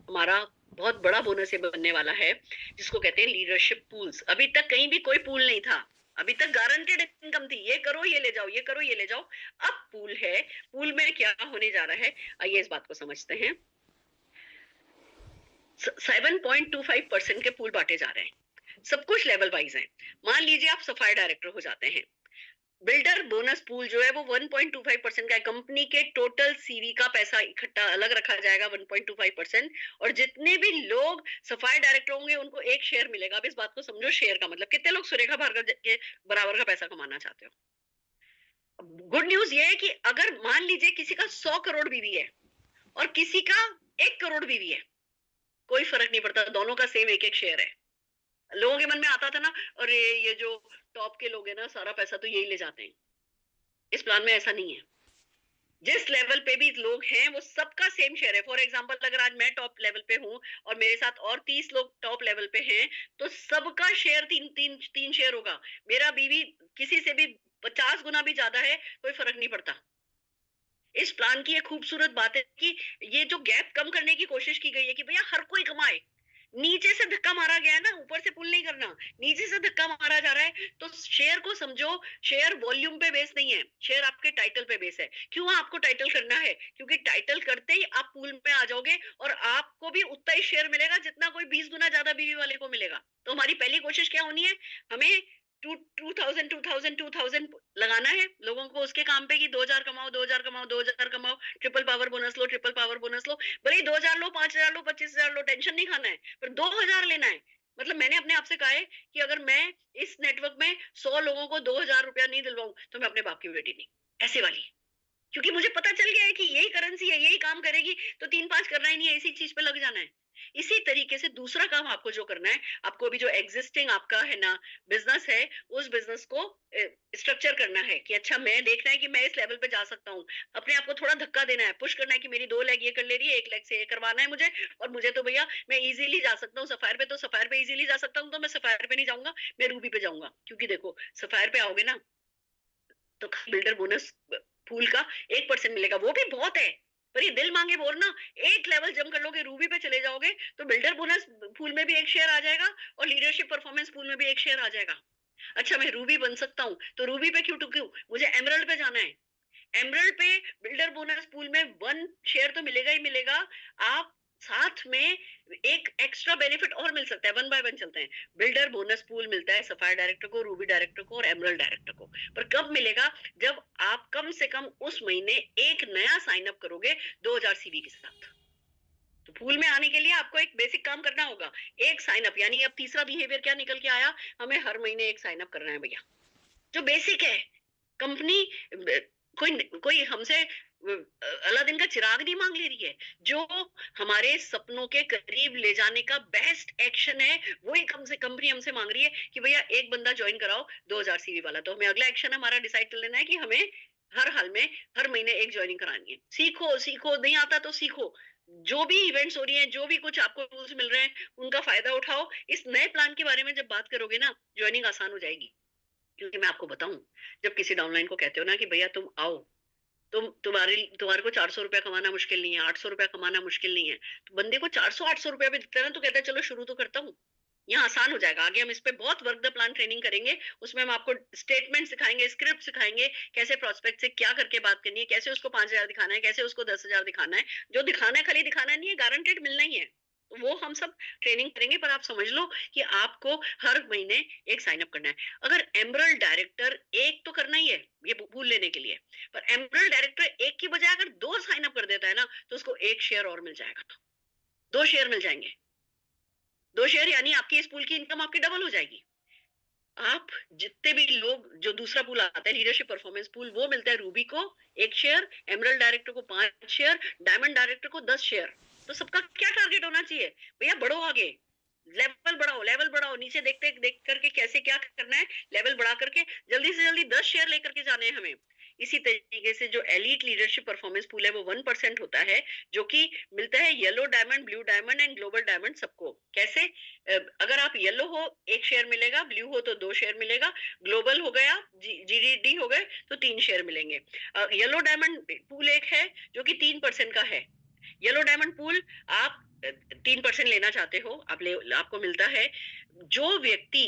हमारा बहुत बड़ा बोनस ये बनने वाला है, जिसको कहते हैं लीडरशिप पूल्स। अभी तक कहीं भी कोई पूल नहीं था, अभी तक गारंटेड इनकम थी, ये करो ये ले जाओ, ये करो ये ले जाओ। अब पूल है। पूल में क्या होने जा रहा है, आइए इस बात को समझते हैं। 7.25% के पूल बांटे जा रहे हैं, सब कुछ लेवल वाइज है। मान लीजिए आप सफाई डायरेक्टर हो जाते हैं, बिल्डर बोनस पूल जो है वो 1.25% का है। कंपनी के टोटल सीवी का पैसा इकट्ठा अलग रखा जाएगा 1.25%, और जितने भी लोग सफाई डायरेक्टर होंगे उनको एक शेयर मिलेगा। अब इस बात को समझो, शेयर का मतलब कितने लोग सुरेखा भार्गव के बराबर का पैसा कमाना चाहते हो। गुड न्यूज ये है कि अगर मान लीजिए किसी का 100 करोड़ बीवी है और किसी का 1 करोड़ बीवी है, कोई फर्क नहीं पड़ता, दोनों का सेम एक एक शेयर है। लोगों के मन में आता था ना, और ये जो टॉप के लोग हैं ना, सारा पैसा तो यही ले जाते हैं। इस प्लान में ऐसा नहीं है। जिस लेवल पे भी लोग हैं वो सबका सेम शेयर है। फॉर एग्जांपल अगर आज मैं टॉप लेवल पे हूं और मेरे साथ और 30 लोग टॉप लेवल पे हैं, तो सबका शेयर तीन शेयर होगा। मेरा बीवी किसी से भी 50 गुना भी ज्यादा है, कोई फर्क नहीं पड़ता। इस प्लान की एक खूबसूरत बात है कि ये जो गैप कम करने की कोशिश की गई है कि भैया हर कोई कमाए। नीचे से धक्का मारा गया है ना, ऊपर से पुल नहीं करना, नीचे से धक्का मारा जा रहा है। तो शेयर को समझो, शेयर वॉल्यूम पे बेस नहीं है, शेयर आपके टाइटल पे बेस है। क्यों आपको टाइटल करना है? क्योंकि टाइटल करते ही आप पूल में आ जाओगे और आपको भी उतना ही शेयर मिलेगा जितना कोई 20 गुना ज्यादा बीवी वाले को मिलेगा। तो हमारी पहली कोशिश क्या होनी है, हमें 2000 लगाना है लोगों को उसके काम पे कि 2000 कमाओ, 2000 कमाओ, 2000 कमाओ, ट्रिपल पावर बोनस लो, ट्रिपल पावर बोनस लो। भले ही 2000 लो, 5000 लो, 25000 लो, टेंशन नहीं खाना है, पर 2000 लेना है। मतलब मैंने अपने आप से कहा है कि अगर मैं इस नेटवर्क में 100 लोगों को 2000 रुपया नहीं दिलवाऊं तो मैं अपने बाप की बेटी नहीं, ऐसे वाली। क्योंकि मुझे पता चल गया है कि यही करेंसी है, यही काम करेगी, तो 3-5 करना ही नहीं है, इसी चीज पे लग जाना है। इसी तरीके से दूसरा काम आपको जो करना है, आपको अभी जो एग्जिस्टिंग आपका है ना बिजनेस है, उस बिजनेस को स्ट्रक्चर करना है कि अच्छा मैं देखना है कि मैं इस लेवल पे जा सकता हूँ। अपने आप को थोड़ा धक्का देना है, पुश करना है कि मेरी 2 लेग ये कर ले रही है, 1 लेग से ये करवाना है मुझे, और मुझे तो भैया मैं इजीली जा सकता हूँ सफायर पे, तो सफायर पे इजीली जा सकता हूँ, तो मैं सफायर पे नहीं जाऊंगा, मैं रूबी पे जाऊंगा। क्योंकि देखो सफायर पे आओगे ना तो बिल्डर बोनस फूल का 1% मिलेगा, वो भी बहुत है। पर ये दिल मांगे बोर ना, एक लेवल जम कर लोगे, रूबी पे चले जाओगे तो बिल्डर बोनस फूल में भी एक शेयर आ जाएगा और लीडरशिप परफॉर्मेंस फूल में भी एक शेयर आ जाएगा। अच्छा मैं रूबी बन सकता हूँ, तो रूबी पे क्यों टुकूं, मुझे एमरल्ड पे जाना है। एमरल्ड पे बिल्डर बोनस पूल में 1 शेयर तो मिलेगा ही मिलेगा। आप साथ में एक एक्स्ट्रा बेनिफिट और मिल सकता है, 1 बाय 1 चलते हैं। बिल्डर बोनस पूल मिलता है सफायर डायरेक्टर को, रूबी डायरेक्टर को और एमरल्ड डायरेक्टर को। पर कब मिलेगा? जब आप कम से कम उस महीने एक नया साइन अप करोगे 2000 सीवी के साथ। तो पूल में आने के लिए आपको एक बेसिक काम करना होगा, एक साइन अप। यानी अब तीसरा बिहेवियर क्या निकल के आया, हमें हर महीने एक साइन अप करना है भैया, जो बेसिक है। कंपनी कोई कोई हमसे अलादीन का चिराग नहीं मांग ले रही है। जो हमारे सपनों के करीब ले जाने का बेस्ट एक्शन है, वही कम से कंपनी हमसे मांग रही है कि भैया एक बंदा ज्वाइन कराओ 2000 सीवी वाला। तो हमें अगला एक्शन हमारा डिसाइड कर लेना है कि हमें हर हाल में हर महीने एक ज्वाइनिंग करानी है। सीखो सीखो, नहीं आता तो सीखो। जो भी इवेंट्स हो रही हैं, जो भी कुछ आपको रूल्स मिल रहे हैं, उनका फायदा उठाओ। इस नए प्लान के बारे में जब बात करोगे ना, ज्वाइनिंग आसान हो जाएगी। क्योंकि मैं आपको बताऊं, जब किसी डाउनलाइन को कहते हो ना कि भैया तुम आओ, तुम्हारे को 400 रुपया कमाना मुश्किल नहीं है, 800 रुपया कमाना मुश्किल नहीं है, तो बंदे को 400 800 रुपया भी दिखता है ना, तो कहता है चलो शुरू तो करता हूँ। यहाँ आसान हो जाएगा। आगे हम इस पे बहुत वर्क द प्लान ट्रेनिंग करेंगे। उसमें हम आपको स्टेटमेंट सिखाएंगे, स्क्रिप्ट सिखाएंगे, कैसे प्रोस्पेक्ट से क्या करके बात करनी है, कैसे उसको 5,000 दिखाना है, कैसे उसको 10,000 दिखाना है। जो दिखाना है खाली दिखाना नहीं है, गारंटेड मिलना ही है। तो वो हम सब ट्रेनिंग करेंगे। पर आप समझ लो कि आपको हर महीने एक साइन अप करना है। अगर एमरल्ड डायरेक्टर एक तो करना ही है ये भूल लेने के लिए, पर एमरल्ड डायरेक्टर एक की बजाय अगर 2 साइन अप कर देता है ना, तो उसको 1 शेयर और मिल जाएगा। 2 शेयर मिल जाएंगे। 2 शेयर यानी आपकी इस पूल की इनकम आपकी डबल हो जाएगी। आप जितने भी लोग, जो दूसरा पूल आता है लीडरशिप परफॉर्मेंस पूल, वो मिलता है रूबी को 1 शेयर, एमरल्ड डायरेक्टर को 5 शेयर, डायमंड डायरेक्टर को 10 शेयर। तो सबका क्या टारगेट होना चाहिए भैया? बढ़ो आगे, लेवल बढ़ाओ, लेवल बढ़ाओ। नीचे देखते देख करके कैसे क्या करना है, लेवल बढ़ा करके जल्दी से जल्दी 10 शेयर लेकर के जाने हैं हमें। इसी तरीके से जो एलीट लीडरशिप परफॉर्मेंस पूल है वो 1% होता है, जो कि मिलता है yellow diamond, blue diamond and global diamond सबको। कैसे? अगर आप येलो हो 1 शेयर मिलेगा, ब्लू हो तो 2 शेयर मिलेगा, ग्लोबल हो गया, जीडीडी हो गए तो 3 शेयर मिलेंगे। येलो डायमंड पूल एक है जो कि 3% का है। येलो डायमंड पूल आप 3% लेना चाहते हो, आपको मिलता है। जो व्यक्ति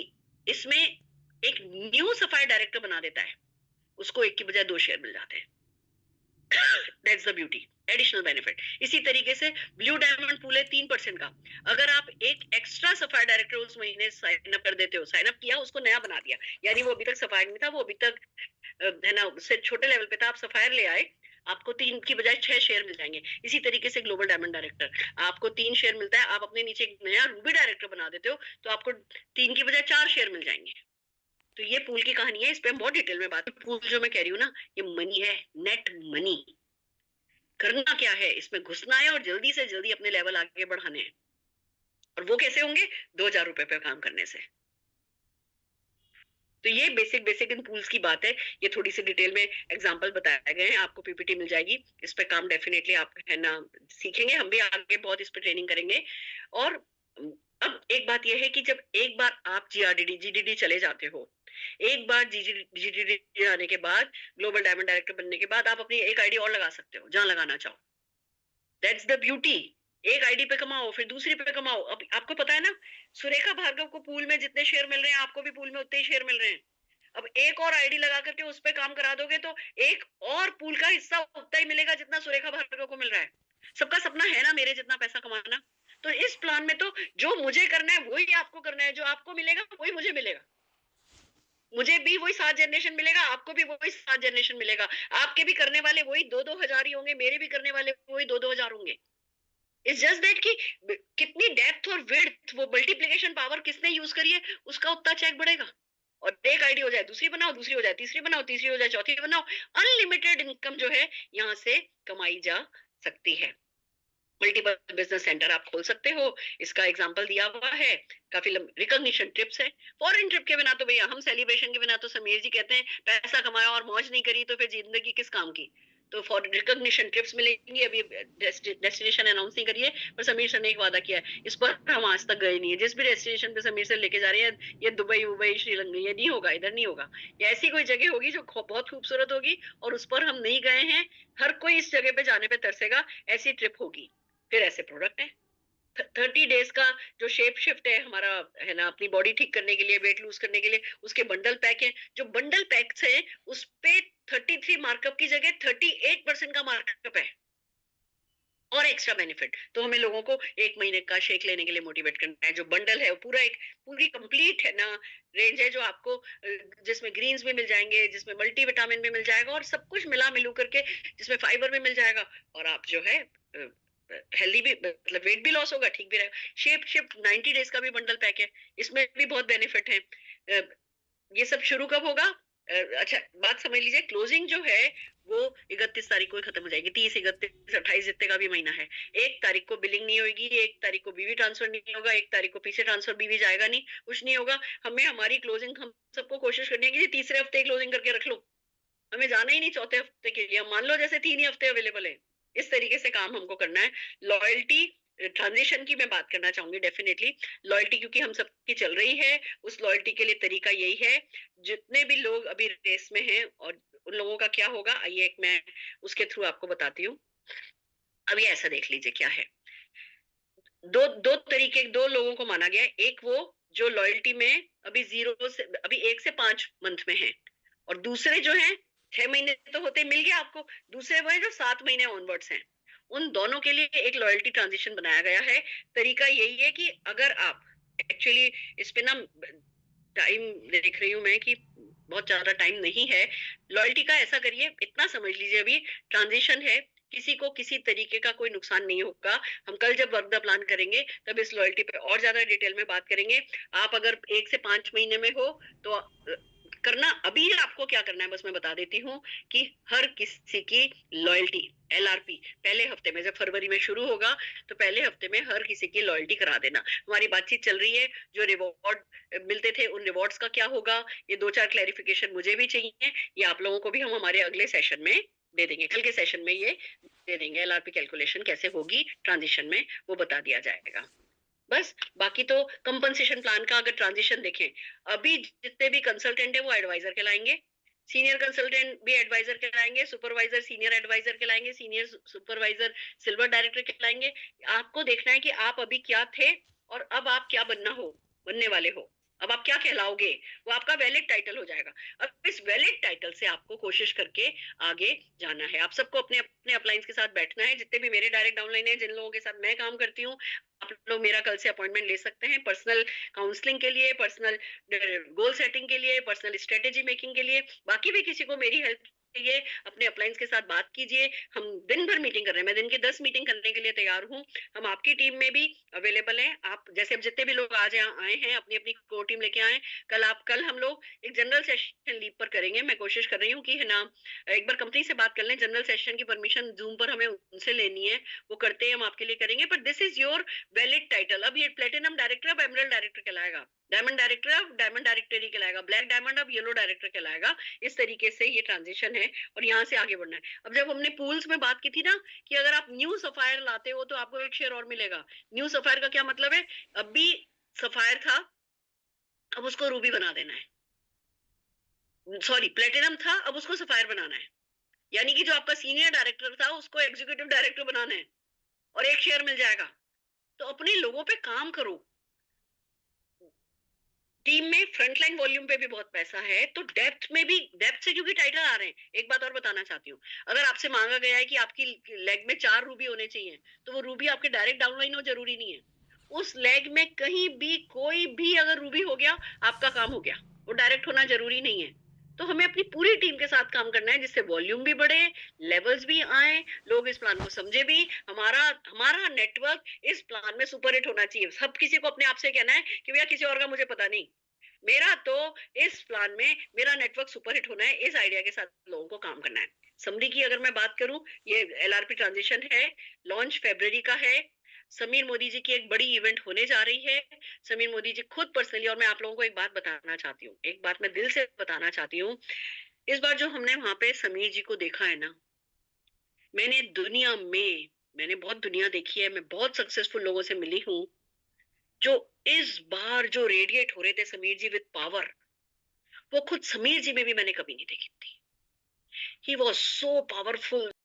इसमें एक न्यू सफायर डायरेक्टर बना देता है, उसको 1 की बजाय 2 शेयर मिल जाते हैं। That's the beauty, additional benefit. इसी तरीके से ब्लू डायमंड पूल है 3% का। अगर आप एक एक्स्ट्रा सफायर डायरेक्टर उस महीने साइन अप कर देते हो, साइन अप किया, उसको नया बना दिया, यानी वो अभी तक सफायर नहीं था, वो अभी तक है ना उससे छोटे लेवल पे था, आप सफायर ले आए, आपको 3 की बजाय 6 शेयर मिल जाएंगे। इसी तरीके से ग्लोबल डायमंड डायरेक्टर, आपको 3 शेयर मिलता है, आप अपने नीचे एक नया रूबी डायरेक्टर बना देते हो, तो आपको 3 की बजाय 4 शेयर मिल जाएंगे। तो ये पूल की कहानी है। इस पे हम बहुत डिटेल में बात, पूल जो मैं कह रही हूँ ना, ये मनी है, नेट मनी। करना क्या है, इसमें घुसना है और जल्दी से जल्दी अपने लेवल आगे बढ़ाने हैं। और वो कैसे होंगे? 2,000 रुपए पे काम करने से। तो ये बेसिक बेसिक इन टूल्स की बात है। ये थोड़ी सी डिटेल में एग्जांपल बताए गए हैं, आपको पीपीटी मिल जाएगी। इस पे काम डेफिनेटली आप है ना सीखेंगे, हम भी आगे बहुत इस पे ट्रेनिंग करेंगे। और अब एक बात यह है कि जब एक बार आप जीआरडीडी जीडीडी चले जाते हो, एक बार जीडीडी आने के बाद, ग्लोबल डायमंड डायरेक्टर बनने के बाद, आप अपनी एक आईडी और लगा सकते हो जहां लगाना चाहो। That's the beauty. एक आईडी पे कमाओ, फिर दूसरी पे कमाओ। अब आपको पता है ना, सुरेखा भार्गव को पूल में जितने शेयर मिल रहे हैं, आपको भी पूल में उतने ही शेयर मिल रहे हैं। अब एक और आईडी लगा करके उस पर काम करा दोगे तो एक और पूल का हिस्सा उतना ही मिलेगा जितना सुरेखा भार्गव को मिल रहा है। सबका सपना है ना मेरे जितना पैसा कमाना। तो इस प्लान में तो जो मुझे करना है वही आपको करना है, जो आपको मिलेगा वही मुझे मिलेगा। मुझे भी वही 7 जनरेशन मिलेगा, आपको भी वही 7 जनरेशन मिलेगा। आपके भी करने वाले वही 2-2 हजार ही होंगे, मेरे भी करने वाले वही 2-2 हजार होंगे। इट्स जस्ट दैट कि कितनी डेप्थ और विड्थ, वो मल्टीप्लिकेशन पावर किसने यूज करी है, उसका उतना चेक बढ़ेगा। और एक आईडी हो जाए, दूसरी बनाओ, दूसरी हो जाए, तीसरी बनाओ, तीसरी हो जाए, चौथी बनाओ। अनलिमिटेड इनकम जो है यहाँ से कमाई जा सकती है। मल्टीपल बिजनेस सेंटर आप खोल सकते हो। इसका एग्जांपल दिया हुआ है, काफी रिकॉग्निशन ट्रिप्स है। फॉरेन ट्रिप के बिना तो भैया, हम सेलिब्रेशन के बिना तो समीर जी कहते हैं पैसा कमाया और मौज नहीं करी तो फिर जिंदगी किस काम की। तो फॉर रिकॉग्निशन ट्रिप्स मिलेंगी। अभी डेस्टिनेशन अनाउंस नहीं करिए, पर समीर सर ने एक वादा किया है, इस पर हम आज तक गए नहीं है। जिस भी डेस्टिनेशन पे समीर सर लेके जा रहे हैं, ये दुबई उबई श्रीलंका, ये नहीं होगा, इधर नहीं होगा। ये ऐसी कोई जगह होगी जो बहुत खूबसूरत होगी और उस पर हम नहीं गए हैं, हर कोई इस जगह पे जाने पे तरसेगा, ऐसी ट्रिप होगी। फिर ऐसे प्रोडक्ट है 30 डेज का, जो शेप शिफ्ट है हमारा, है ना, अपनी बॉडी ठीक करने के लिए, वेट लूज करने के लिए, उसके बंडल पैक है। जो बंडल पैक्स है उस पे 33 मार्कअप की जगह 38% का मार्कअप है और एक्स्ट्रा बेनिफिट। तो हमें लोगों को 1 महीने का शेक लेने के लिए मोटिवेट करना है। जो बंडल है वो पूरा एक पूरी कंप्लीट है ना रेंज है, जो आपको जिसमें ग्रीन्स भी मिल जाएंगे, जिसमें मल्टीविटामिन भी मिल जाएगा और सब कुछ मिला मिलू करके, जिसमें फाइबर भी मिल जाएगा और आप जो है हेल्दी भी, मतलब वेट भी लॉस होगा, ठीक भी रहेगा। शेप शिफ्ट 90 डेज का भी बंडल पैक है, इसमें भी बहुत बेनिफिट है। ये सब शुरू कब होगा? अच्छा बात समझ लीजिए, क्लोजिंग जो है वो 31 तारीख को ही खत्म हो जाएगी, 30, 31, 28 जितने का भी महीना है। 1 तारीख को बिलिंग नहीं होगी, 1 तारीख को बीवी ट्रांसफर नहीं होगा, 1 तारीख को पीछे ट्रांसफर बीवी जाएगा नहीं, कुछ नहीं होगा। हमें हमारी क्लोजिंग, हम सबको कोशिश करनी है कि तीसरे हफ्ते क्लोजिंग करके रख लो, हमें जाना ही नहीं चौथे हफ्ते के लिए। मान लो जैसे 3 ही हफ्ते अवेलेबल है, इस तरीके से काम हमको करना है। लॉयल्टी ट्रांजिशन की मैं बात करना चाहूंगी डेफिनेटली। लॉयल्टी क्योंकि हम सबकी चल रही है, उस लॉयल्टी के लिए तरीका यही है। जितने भी लोग अभी रेस में हैं और उन लोगों का क्या होगा, आइए एक मैं उसके थ्रू आपको बताती हूँ। अभी ऐसा देख लीजिए क्या है। दो दो तरीके, दो लोगों को माना गया है। एक वो जो लॉयल्टी में अभी 0 से, अभी 1 से 5 मंथ में है, और दूसरे जो हैं 6 महीने तो होते, मिल गया आपको। दूसरे वो है जो 7 महीने ऑनवर्ड्स हैं। उन दोनों के लिए एक लॉयल्टी ट्रांजिशन बनाया गया है। तरीका यही है कि अगर आप एक्चुअली इस पे ना, टाइम देख रही हूँ मैं कि बहुत ज्यादा टाइम नहीं है। लॉयल्टी का ऐसा करिए, इतना समझ लीजिए, अभी ट्रांजिशन है, किसी को किसी तरीके का कोई नुकसान नहीं होगा। हम कल जब वर्क द प्लान करेंगे तब इस लॉयल्टी पे और ज्यादा डिटेल में बात करेंगे। आप अगर 1 से 5 महीने में हो तो करना, अभी आपको क्या करना है बस मैं बता देती हूँ कि हर किसी की लॉयल्टी LRP पहले हफ्ते में, जब फरवरी में शुरू होगा तो पहले हफ्ते में हर किसी की लॉयल्टी करा देना। हमारी बातचीत चल रही है, जो रिवॉर्ड मिलते थे उन रिवॉर्ड्स का क्या होगा, ये 2-4 क्लैरिफिकेशन मुझे भी चाहिए। ये आप लोगों को भी हम हमारे अगले सेशन में दे देंगे, कल के सेशन में ये दे देंगे। LRP कैलकुलेशन कैसे होगी ट्रांजिशन में वो बता दिया जाएगा। बस बाकी तो कंपनसेशन प्लान का अगर ट्रांजिशन देखें, अभी जितने भी कंसल्टेंट है वो एडवाइजर कहलाएंगे, सीनियर कंसल्टेंट भी एडवाइजर कहलाएंगे, सुपरवाइजर सीनियर एडवाइजर कहलाएंगे, सीनियर सुपरवाइजर सिल्वर डायरेक्टर कहलाएंगे। आपको देखना है कि आप अभी क्या थे और अब आप क्या बनने वाले हो, अब आप क्या कहलाओगे, वो आपका वैलिड टाइटल हो जाएगा। अब इस वैलिड टाइटल से आपको कोशिश करके आगे जाना है। आप सबको अपने अपने अपलाइंस के साथ बैठना है, जितने भी मेरे डायरेक्ट डाउनलाइन है, जिन लोगों के साथ मैं काम करती हूँ, आप लोग मेरा कल से अपॉइंटमेंट ले सकते हैं पर्सनल काउंसलिंग के लिए, पर्सनल गोल सेटिंग के लिए, पर्सनल स्ट्रेटेजी मेकिंग के लिए। बाकी भी किसी को मेरी हेल्प चाहिए, अपने अपलाइंस के साथ बात कीजिए। हम दिन भर मीटिंग कर रहे हैं, मैं दिन की 10 मीटिंग करने के लिए तैयार हूँ। हम आपकी टीम में भी अवेलेबल हैं। आप जैसे अब जितने भी लोग आज यहाँ आए हैं अपनी अपनी कोर टीम लेके आए। कल हम लोग एक जनरल सेशन लीव पर करेंगे। मैं कोशिश कर रही हूँ कि है ना, एक बार कंपनी से बात कर लें, जनरल सेशन की परमिशन जूम पर हमें उनसे लेनी है, वो करते हैं, हम आपके लिए करेंगे। But this is your valid title. अब ये प्लेटिनम डायरेक्टर अब एमरल्ड डायरेक्टर कहलाएगा, डायमंड डायरेक्टर अब डायमंड डायरेक्टर ही कहलाएगा, ब्लैक डायमंड अब येलो डायरेक्टर कहलाएगा। इस तरीके से ये ट्रांजिशन है और यहाँ से आगे बढ़ना है। अब जब हमने पूल्स में बात की थी ना कि अगर आप न्यू सफायर लाते हो तो आपको एक शेयर और मिलेगा। न्यू सफायर का क्या मतलब है, अब भी सफायर था, अब उसको रूबी बना देना है, सॉरी प्लेटिनम था, अब उसको सफायर बनाना है। यानी कि जो आपका सीनियर डायरेक्टर था उसको एग्जीक्यूटिव डायरेक्टर बनाना है और एक शेयर मिल जाएगा। तो अपने लोगों पे काम करो। टीम में फ्रंटलाइन वॉल्यूम पे भी बहुत पैसा है, तो डेप्थ में भी, डेप्थ से क्योंकि टाइटल आ रहे हैं। एक बात और बताना चाहती हूँ, अगर आपसे मांगा गया है कि आपकी लेग में 4 रूबी होने चाहिए, तो वो रूबी आपके डायरेक्ट डाउनलाइन हो जरूरी नहीं है। उस लेग में कहीं भी कोई भी अगर रूबी हो गया, आपका काम हो गया, वो डायरेक्ट होना जरूरी नहीं है। तो हमें अपनी पूरी टीम के साथ काम करना है, जिससे वॉल्यूम भी बढ़े, लेवल्स भी आए, लोग इस प्लान को समझे भी। हमारा हमारा नेटवर्क इस प्लान में सुपर हिट होना चाहिए। सब किसी को अपने आप से कहना है कि भैया किसी और का मुझे पता नहीं, मेरा तो इस प्लान में मेरा नेटवर्क सुपरहिट होना है, इस आइडिया के साथ लोगों को काम करना है। समरी की अगर मैं बात करूं, ये LRP ट्रांजिशन है, लॉन्च फरवरी का है। समीर मोदी जी की एक बड़ी इवेंट होने जा रही है। समीर मोदी जी खुद पर्सनली, और मैं आप लोगों को एक बात बताना चाहती हूँ, एक बात मैं दिल से बताना चाहती हूँ। इस बार जो हमने वहां पे समीर जी को देखा है ना, मैंने दुनिया में, मैंने बहुत दुनिया देखी है, मैं बहुत सक्सेसफुल लोगों से मिली हूँ। जो इस बार जो रेडिएट हो रहे थे समीर जी विद पावर, वो खुद समीर जी में भी मैंने कभी नहीं देखी थी। He was so powerful.